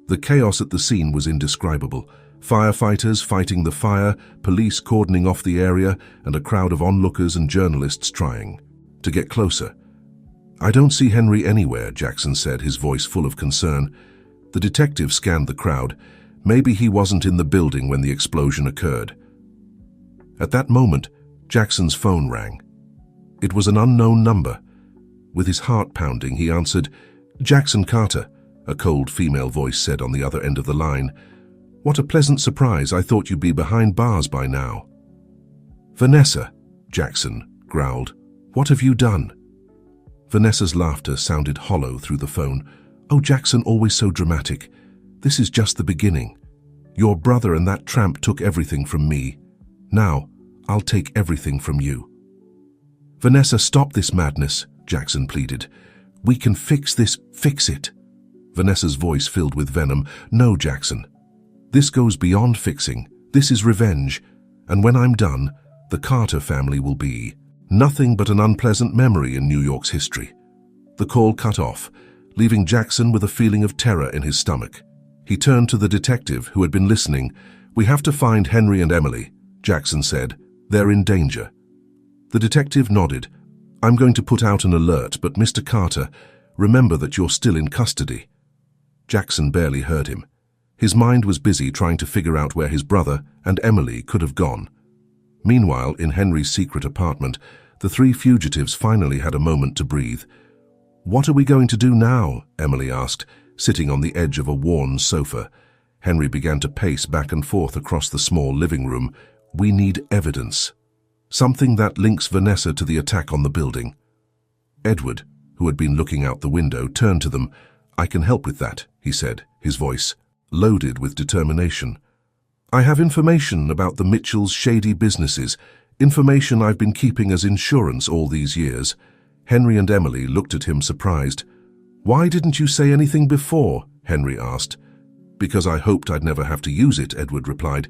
Speaker 1: The chaos at the scene was indescribable. Firefighters fighting the fire, police cordoning off the area, and a crowd of onlookers and journalists trying to get closer. "I don't see Henry anywhere," Jackson said, his voice full of concern. The detective scanned the crowd. Maybe he wasn't in the building when the explosion occurred. At that moment, Jackson's phone rang. It was an unknown number. With his heart pounding, he answered. "Jackson Carter," a cold female voice said on the other end of the line. "What a pleasant surprise. I thought you'd be behind bars by now." "Vanessa," Jackson growled. "What have you done?" Vanessa's laughter sounded hollow through the phone. "Oh, Jackson, always so dramatic. This is just the beginning. Your brother and that tramp took everything from me. Now, I'll take everything from you." "Vanessa, stop this madness," Jackson pleaded. "We can fix this. Fix it." Vanessa's voice filled with venom. "No, Jackson. This goes beyond fixing. This is revenge. And when I'm done, the Carter family will be nothing but an unpleasant memory in New York's history." The call cut off, leaving Jackson with a feeling of terror in his stomach. He turned to the detective who had been listening. "We have to find Henry and Emily," Jackson said. "They're in danger." The detective nodded. "I'm going to put out an alert, but Mr. Carter, remember that you're still in custody." Jackson barely heard him. His mind was busy trying to figure out where his brother and Emily could have gone. Meanwhile, in Henry's secret apartment, the three fugitives finally had a moment to breathe. "What are we going to do now?" Emily asked, sitting on the edge of a worn sofa. Henry began to pace back and forth across the small living room. "We need evidence. Something that links Vanessa to the attack on the building." Edward, who had been looking out the window, turned to them. "I can help with that," he said, his voice loaded with determination. "I have information about the Mitchells' shady businesses, information I've been keeping as insurance all these years." Henry and Emily looked at him surprised. "Why didn't you say anything before?" Henry asked. "Because I hoped I'd never have to use it," Edward replied.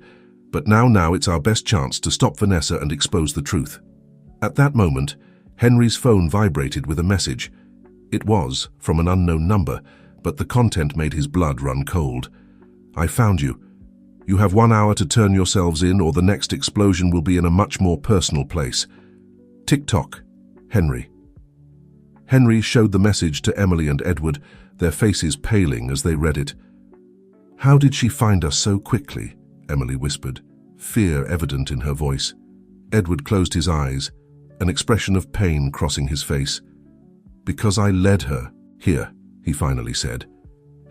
Speaker 1: "But now it's our best chance to stop Vanessa and expose the truth." At that moment, Henry's phone vibrated with a message. It was from an unknown number, but the content made his blood run cold. "I found you. You have 1 hour to turn yourselves in, or the next explosion will be in a much more personal place. Tick-tock, Henry." Henry showed the message to Emily and Edward, their faces paling as they read it. "How did she find us so quickly?" Emily whispered, fear evident in her voice. Edward closed his eyes, an expression of pain crossing his face. "Because I led her here," he finally said.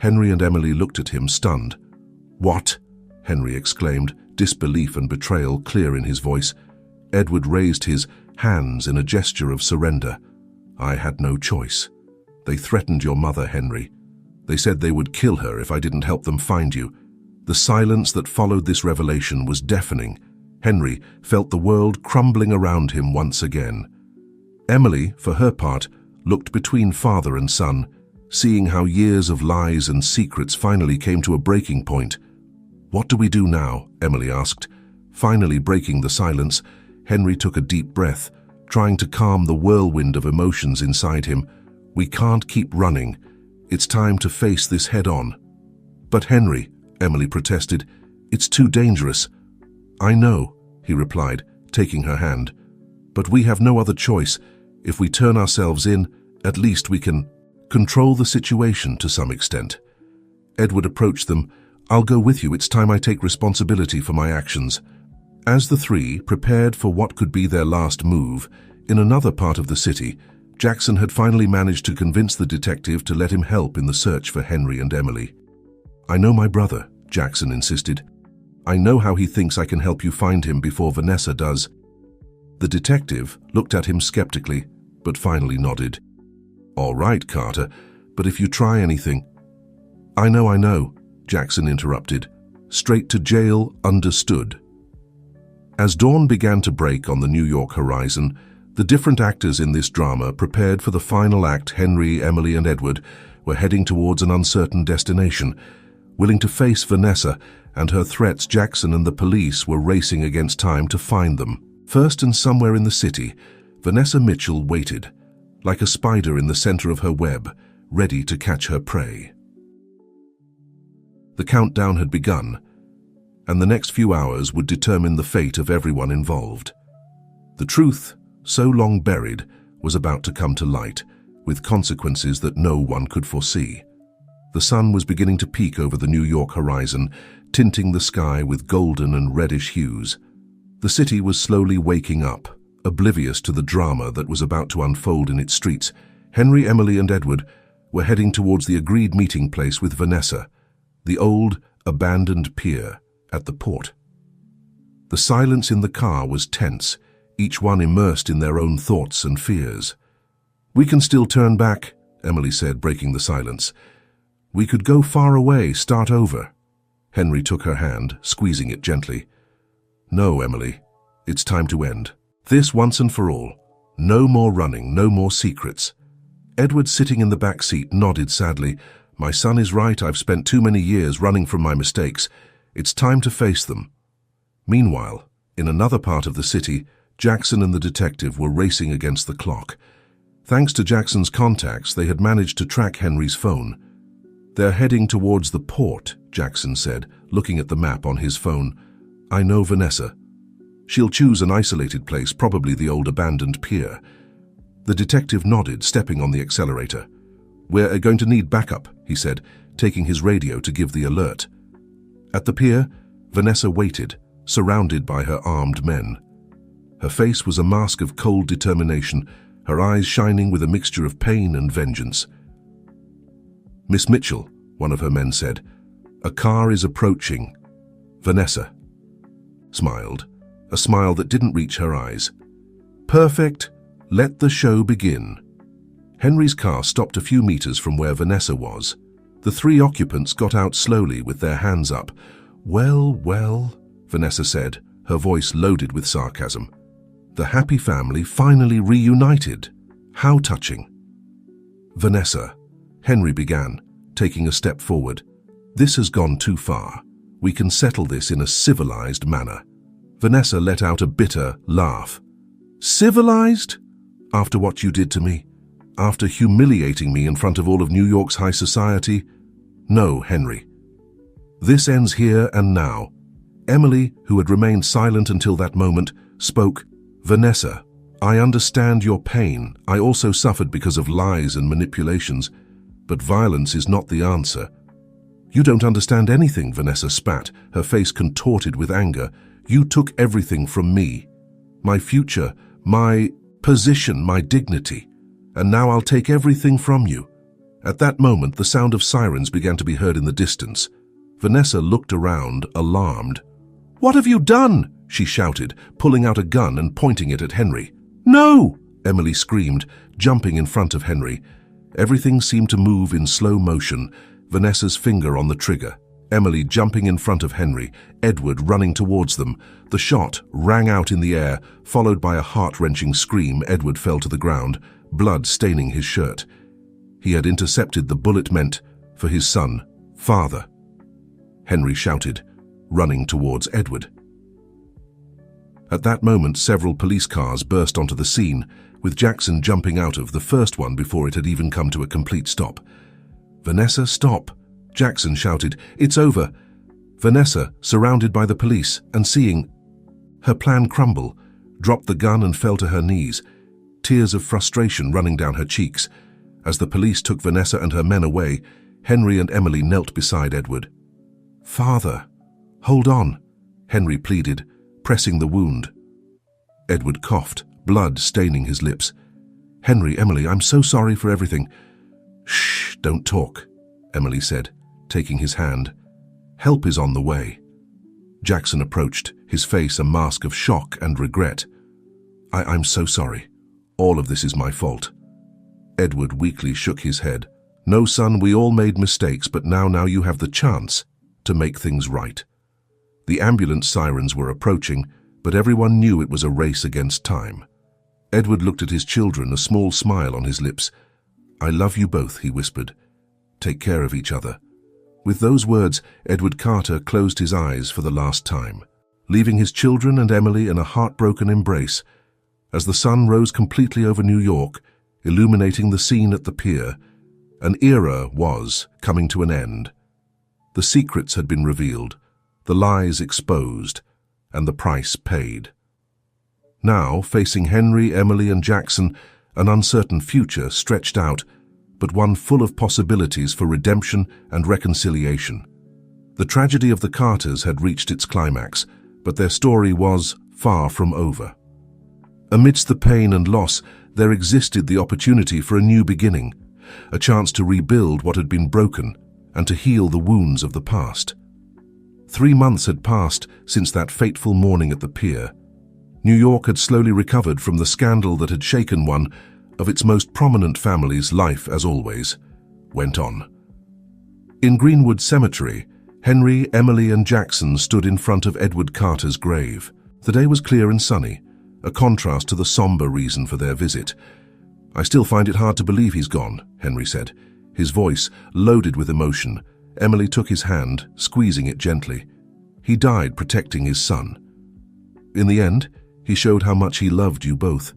Speaker 1: Henry and Emily looked at him, stunned. "What?" Henry exclaimed, disbelief and betrayal clear in his voice. Edward raised his hands in a gesture of surrender. "I had no choice. They threatened your mother, Henry. They said they would kill her if I didn't help them find you." The silence that followed this revelation was deafening. Henry felt the world crumbling around him once again. Emily, for her part, looked between father and son, seeing how years of lies and secrets finally came to a breaking point. "What do we do now?" Emily asked. Finally breaking the silence, Henry took a deep breath, trying to calm the whirlwind of emotions inside him. "We can't keep running. It's time to face this head-on." "But Henry," Emily protested, "it's too dangerous." "I know," he replied, taking her hand. "But we have no other choice. If we turn ourselves in, at least we can control the situation to some extent." Edward approached them. "I'll go with you. It's time I take responsibility for my actions." As the three prepared for what could be their last move, in another part of the city, Jackson had finally managed to convince the detective to let him help in the search for Henry and Emily. "I know my brother," Jackson insisted. "I know how he thinks I can help you find him before Vanessa does." The detective looked at him skeptically, but finally nodded. "All right, Carter, but if you try anything—" I know," Jackson interrupted. "Straight to jail, understood." As dawn began to break on the New York horizon, the different actors in this drama prepared for the final act. Henry, Emily, and Edward were heading towards an uncertain destination. Willing to face Vanessa and her threats, Jackson and the police were racing against time to find them. First and somewhere in the city, Vanessa Mitchell waited, like a spider in the center of her web, ready to catch her prey. The countdown had begun, and the next few hours would determine the fate of everyone involved. The truth, so long buried, was about to come to light, with consequences that no one could foresee. The sun was beginning to peak over the New York horizon, tinting the sky with golden and reddish hues. The city was slowly waking up, oblivious to the drama that was about to unfold in its streets. Henry, Emily, and Edward were heading towards the agreed meeting place with Vanessa, the old, abandoned pier at the port. The silence in the car was tense, each one immersed in their own thoughts and fears. "We can still turn back," Emily said, breaking the silence. "We could go far away, start over." Henry took her hand, squeezing it gently. "No, Emily, it's time to end this once and for all. No more running, no more secrets." Edward, sitting in the back seat, nodded sadly. "My son is right. I've spent too many years running from my mistakes. It's time to face them." Meanwhile, in another part of the city, Jackson and the detective were racing against the clock. Thanks to Jackson's contacts, they had managed to track Henry's phone. "They're heading towards the port," Jackson said, looking at the map on his phone. "I know Vanessa. She'll choose an isolated place, probably the old abandoned pier." The detective nodded, stepping on the accelerator. "We're going to need backup," he said, taking his radio to give the alert. At the pier, Vanessa waited, surrounded by her armed men. Her face was a mask of cold determination, her eyes shining with a mixture of pain and vengeance. "Miss Mitchell," one of her men said, "a car is approaching." Vanessa smiled, a smile that didn't reach her eyes. "Perfect. Let the show begin." Henry's car stopped a few meters from where Vanessa was. The three occupants got out slowly with their hands up. "Well, well," Vanessa said, her voice loaded with sarcasm. "The happy family finally reunited. How touching." "Vanessa," Henry began, taking a step forward. "This has gone too far. We can settle this in a civilized manner." Vanessa let out a bitter laugh. "Civilized? After what you did to me? After humiliating me in front of all of New York's high society? No, Henry. This ends here and now." Emily, who had remained silent until that moment, spoke. "Vanessa, I understand your pain. I also suffered because of lies and manipulations. But violence is not the answer." "You don't understand anything," Vanessa spat, her face contorted with anger. "You took everything from me. My future, my position, my dignity. And now I'll take everything from you. At that moment, the sound of sirens began to be heard in the distance. Vanessa looked around, alarmed. "What have you done?" she shouted, pulling out a gun and pointing it at Henry. "No!" Emily screamed, jumping in front of Henry. Everything seemed to move in slow motion, Vanessa's finger on the trigger, Emily jumping in front of Henry, Edward running towards them. The shot rang out in the air, followed by a heart-wrenching scream. Edward fell to the ground, blood staining his shirt. He had intercepted the bullet meant for his son, father. Henry shouted, running towards Edward. At that moment, several police cars burst onto the scene, with Jackson jumping out of the first one before it had even come to a complete stop. "Vanessa, stop!" Jackson shouted. "It's over!" Vanessa, surrounded by the police and seeing her plan crumble, dropped the gun and fell to her knees, tears of frustration running down her cheeks. As the police took Vanessa and her men away, Henry and Emily knelt beside Edward. "Father, hold on," Henry pleaded, pressing the wound. Edward coughed, blood staining his lips. "Henry, Emily, I'm so sorry for everything." "Shh, don't talk," Emily said, taking his hand. "Help is on the way." Jackson approached, his face a mask of shock and regret. I'm so sorry. All of this is my fault." Edward weakly shook his head. "No, son, we all made mistakes, but now you have the chance to make things right." The ambulance sirens were approaching, but everyone knew it was a race against time. Edward looked at his children, a small smile on his lips. "I love you both," he whispered. "Take care of each other." With those words, Edward Carter closed his eyes for the last time, leaving his children and Emily in a heartbroken embrace. As the sun rose completely over New York, illuminating the scene at the pier, an era was coming to an end. The secrets had been revealed, the lies exposed, and the price paid. Now, facing Henry, Emily, and Jackson, an uncertain future stretched out, but one full of possibilities for redemption and reconciliation. The tragedy of the Carters had reached its climax, but their story was far from over. Amidst the pain and loss, there existed the opportunity for a new beginning, a chance to rebuild what had been broken and to heal the wounds of the past. 3 months had passed since that fateful morning at the pier. New York had slowly recovered from the scandal that had shaken one of its most prominent families. Life, as always, went on. In Greenwood Cemetery, Henry, Emily, and Jackson stood in front of Edward Carter's grave. The day was clear and sunny, a contrast to the somber reason for their visit. "I still find it hard to believe he's gone," Henry said, his voice loaded with emotion. Emily took his hand, squeezing it gently. "He died protecting his son. In the end, he showed how much he loved you both."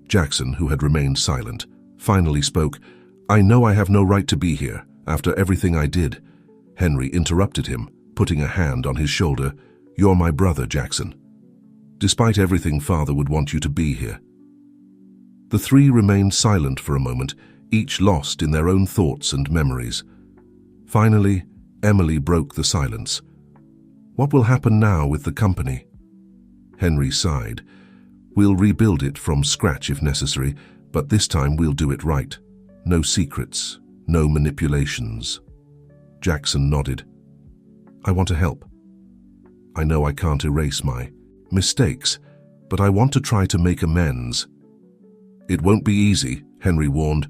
Speaker 1: Jackson, who had remained silent, finally spoke. "I know I have no right to be here, after everything I did." Henry interrupted him, putting a hand on his shoulder. "You're my brother, Jackson. Despite everything, Father would want you to be here." The three remained silent for a moment, each lost in their own thoughts and memories. Finally, Emily broke the silence. "What will happen now with the company?" Henry sighed. "We'll rebuild it from scratch if necessary, but this time we'll do it right. No secrets, no manipulations." Jackson nodded. "I want to help. I know I can't erase my mistakes, but I want to try to make amends." "It won't be easy," Henry warned.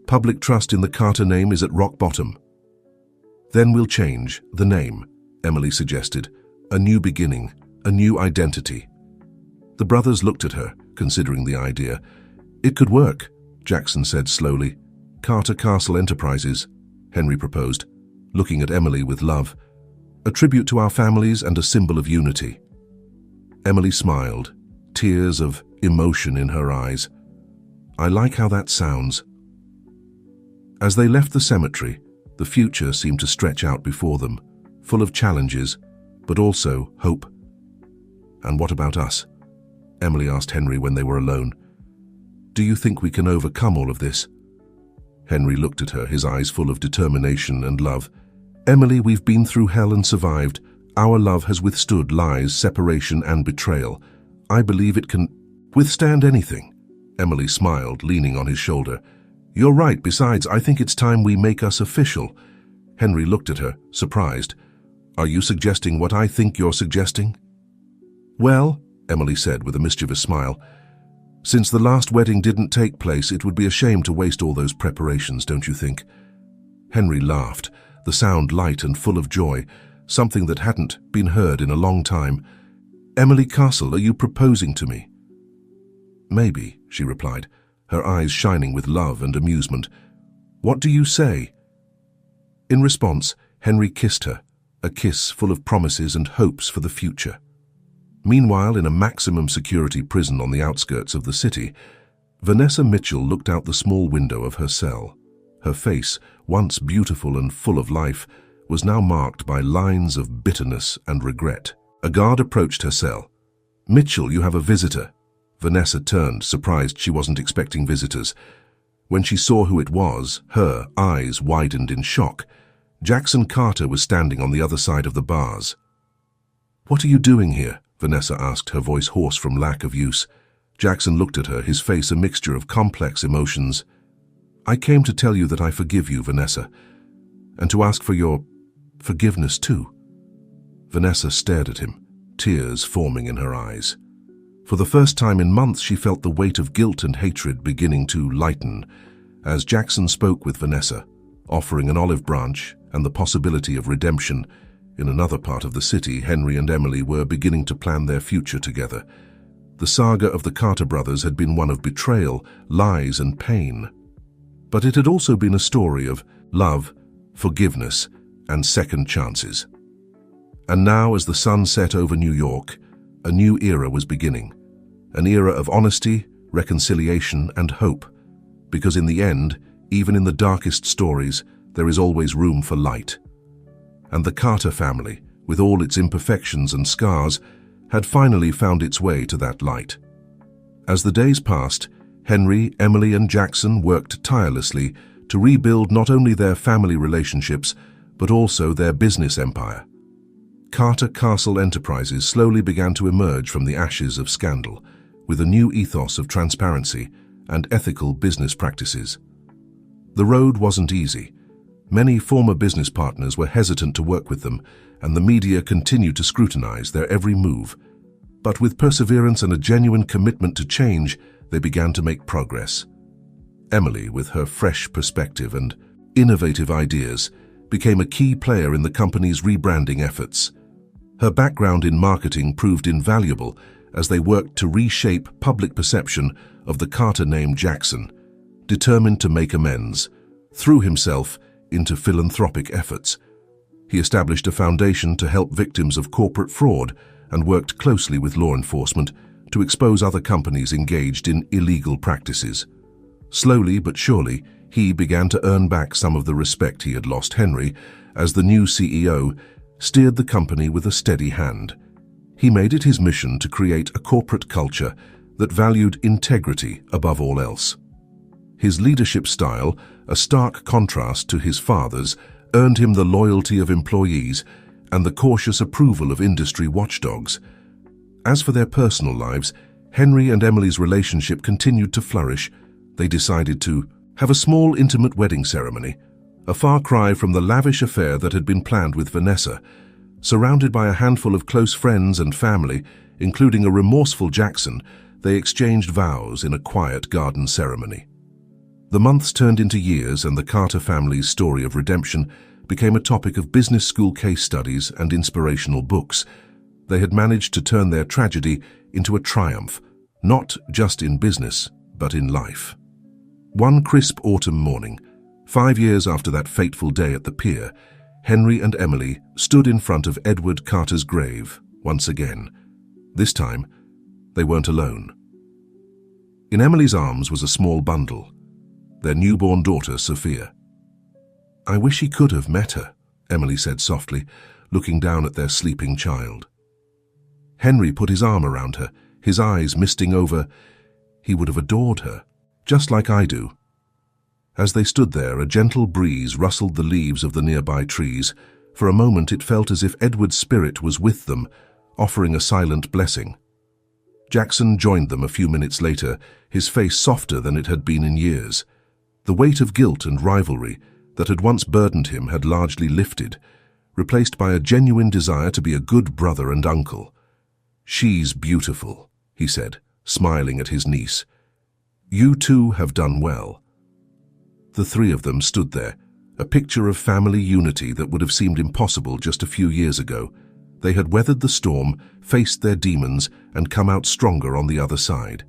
Speaker 1: "Public trust in the Carter name is at rock bottom." "Then we'll change the name," Emily suggested. "A new beginning, a new identity." The brothers looked at her, considering the idea. "It could work," Jackson said slowly. "Carter Castle Enterprises," Henry proposed, looking at Emily with love. "A tribute to our families and a symbol of unity." Emily smiled, tears of emotion in her eyes. "I like how that sounds." As they left the cemetery, the future seemed to stretch out before them, full of challenges, but also hope. "And what about us?" Emily asked Henry when they were alone. "Do you think we can overcome all of this?" Henry looked at her, his eyes full of determination and love. "Emily, we've been through hell and survived. Our love has withstood lies, separation, and betrayal. I believe it can withstand anything." Emily smiled, leaning on his shoulder. You're right. Besides, I think it's time we make us official. Henry looked at her, surprised. Are you suggesting what I think you're suggesting? Well, Emily said with a mischievous smile, since the last wedding didn't take place, it would be a shame to waste all those preparations, don't you think? Henry laughed, the sound light and full of joy, something that hadn't been heard in a long time. Emily Castle, are you proposing to me? Maybe, she replied, her eyes shining with love and amusement. What do you say? In response, Henry kissed her, a kiss full of promises and hopes for the future. Meanwhile, in a maximum security prison on the outskirts of the city, Vanessa Mitchell looked out the small window of her cell. Her face, once beautiful and full of life, was now marked by lines of bitterness and regret. A guard approached her cell. Mitchell, you have a visitor. Vanessa turned, surprised she wasn't expecting visitors. When she saw who it was, her eyes widened in shock. Jackson Carter was standing on the other side of the bars. What are you doing here? Vanessa asked, her voice hoarse from lack of use. Jackson looked at her, his face a mixture of complex emotions. I came to tell you that I forgive you, Vanessa, and to ask for your forgiveness too. Vanessa stared at him, tears forming in her eyes. For the first time in months, she felt the weight of guilt and hatred beginning to lighten as Jackson spoke with Vanessa, offering an olive branch and the possibility of redemption. In another part of the city, Henry and Emily were beginning to plan their future together. The saga of the Carter brothers had been one of betrayal, lies, and pain. But it had also been a story of love, forgiveness, and second chances. And now, as the sun set over New York, a new era was beginning. An era of honesty, reconciliation, and hope. Because in the end, even in the darkest stories, there is always room for light. And the Carter family, with all its imperfections and scars, had finally found its way to that light. As the days passed, Henry, Emily, and Jackson worked tirelessly to rebuild not only their family relationships, but also their business empire. Carter Castle Enterprises slowly began to emerge from the ashes of scandal, with a new ethos of transparency and ethical business practices. The road wasn't easy. Many former business partners were hesitant to work with them, and the media continued to scrutinize their every move. But with perseverance and a genuine commitment to change, they began to make progress. Emily, with her fresh perspective and innovative ideas, became a key player in the company's rebranding efforts. Her background in marketing proved invaluable as they worked to reshape public perception of the Carter name. Jackson, determined to make amends, threw himself into philanthropic efforts. He established a foundation to help victims of corporate fraud and worked closely with law enforcement to expose other companies engaged in illegal practices. Slowly but surely, he began to earn back some of the respect he had lost. Henry, as the new CEO, steered the company with a steady hand. He made it his mission to create a corporate culture that valued integrity above all else. His leadership style, a stark contrast to his father's, earned him the loyalty of employees and the cautious approval of industry watchdogs. As for their personal lives, Henry and Emily's relationship continued to flourish. They decided to have a small, intimate wedding ceremony, a far cry from the lavish affair that had been planned with Vanessa. Surrounded by a handful of close friends and family, including a remorseful Jackson, they exchanged vows in a quiet garden ceremony. The months turned into years, and the Carter family's story of redemption became a topic of business school case studies and inspirational books. They had managed to turn their tragedy into a triumph, not just in business, but in life. One crisp autumn morning, 5 years after that fateful day at the pier, Henry and Emily stood in front of Edward Carter's grave once again. This time, they weren't alone. In Emily's arms was a small bundle, their newborn daughter, Sophia. I wish he could have met her, Emily said softly, looking down at their sleeping child. Henry put his arm around her, his eyes misting over. He would have adored her, just like I do. As they stood there, a gentle breeze rustled the leaves of the nearby trees. For a moment it felt as if Edward's spirit was with them, offering a silent blessing. Jackson joined them a few minutes later, his face softer than it had been in years. The weight of guilt and rivalry that had once burdened him had largely lifted, replaced by a genuine desire to be a good brother and uncle. "She's beautiful," he said, smiling at his niece. "You two have done well." The three of them stood there, a picture of family unity that would have seemed impossible just a few years ago. They had weathered the storm, faced their demons, and come out stronger on the other side.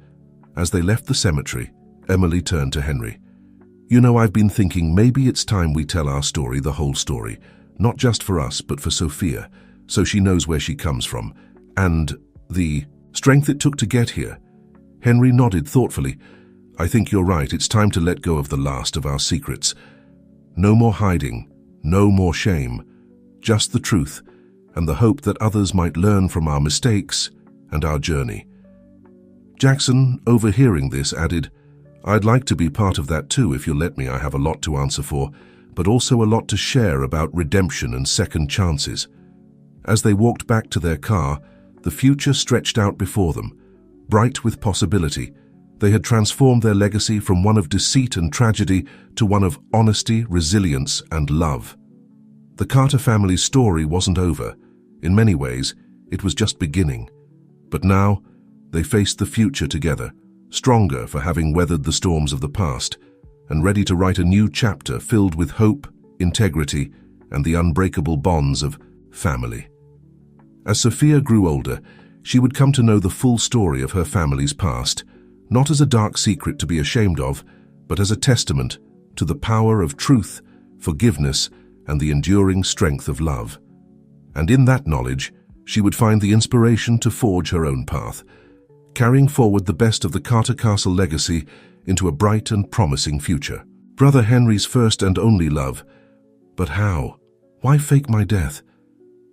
Speaker 1: As they left the cemetery, Emily turned to Henry. "You know, I've been thinking maybe it's time we tell our story, the whole story, not just for us, but for Sophia, so she knows where she comes from, and the strength it took to get here." Henry nodded thoughtfully. "I think you're right. It's time to let go of the last of our secrets. No more hiding, no more shame, just the truth and the hope that others might learn from our mistakes and our journey." Jackson, overhearing this, added, "I'd like to be part of that too if you'll let me. I have a lot to answer for, but also a lot to share about redemption and second chances." As they walked back to their car, the future stretched out before them, bright with possibility. They had transformed their legacy from one of deceit and tragedy to one of honesty, resilience, and love. The Carter family's story wasn't over. In many ways, it was just beginning. But now, they faced the future together, stronger for having weathered the storms of the past, and ready to write a new chapter filled with hope, integrity, and the unbreakable bonds of family. As Sophia grew older, she would come to know the full story of her family's past, not as a dark secret to be ashamed of, but as a testament to the power of truth, forgiveness, and the enduring strength of love. And in that knowledge, she would find the inspiration to forge her own path, carrying forward the best of the Carter Castle legacy into a bright and promising future. Brother Henry's first and only love. But how? Why fake my death?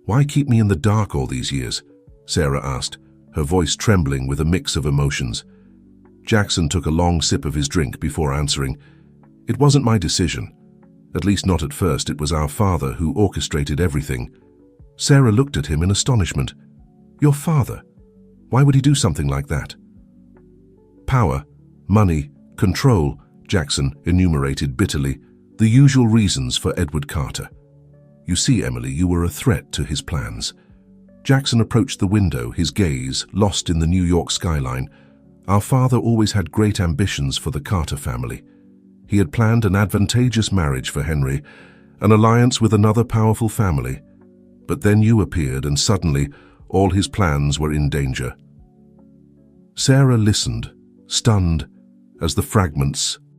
Speaker 1: Why keep me in the dark all these years? Sarah asked, her voice trembling with a mix of emotions. Jackson took a long sip of his drink before answering, "It wasn't my decision. At least not at first. It was our father who orchestrated everything." Sarah looked at him in astonishment. "Your father? Why would he do something like that?" "Power, money, control," Jackson enumerated bitterly, "the usual reasons for Edward Carter. You see, Emily, you were a threat to his plans." Jackson approached the window, his gaze lost in the New York skyline. "Our father always had great ambitions for the Carter family. He had planned an advantageous marriage for Henry, an alliance with another powerful family. But then you appeared, and suddenly all his plans were in danger." Sarah listened, stunned, as the fragments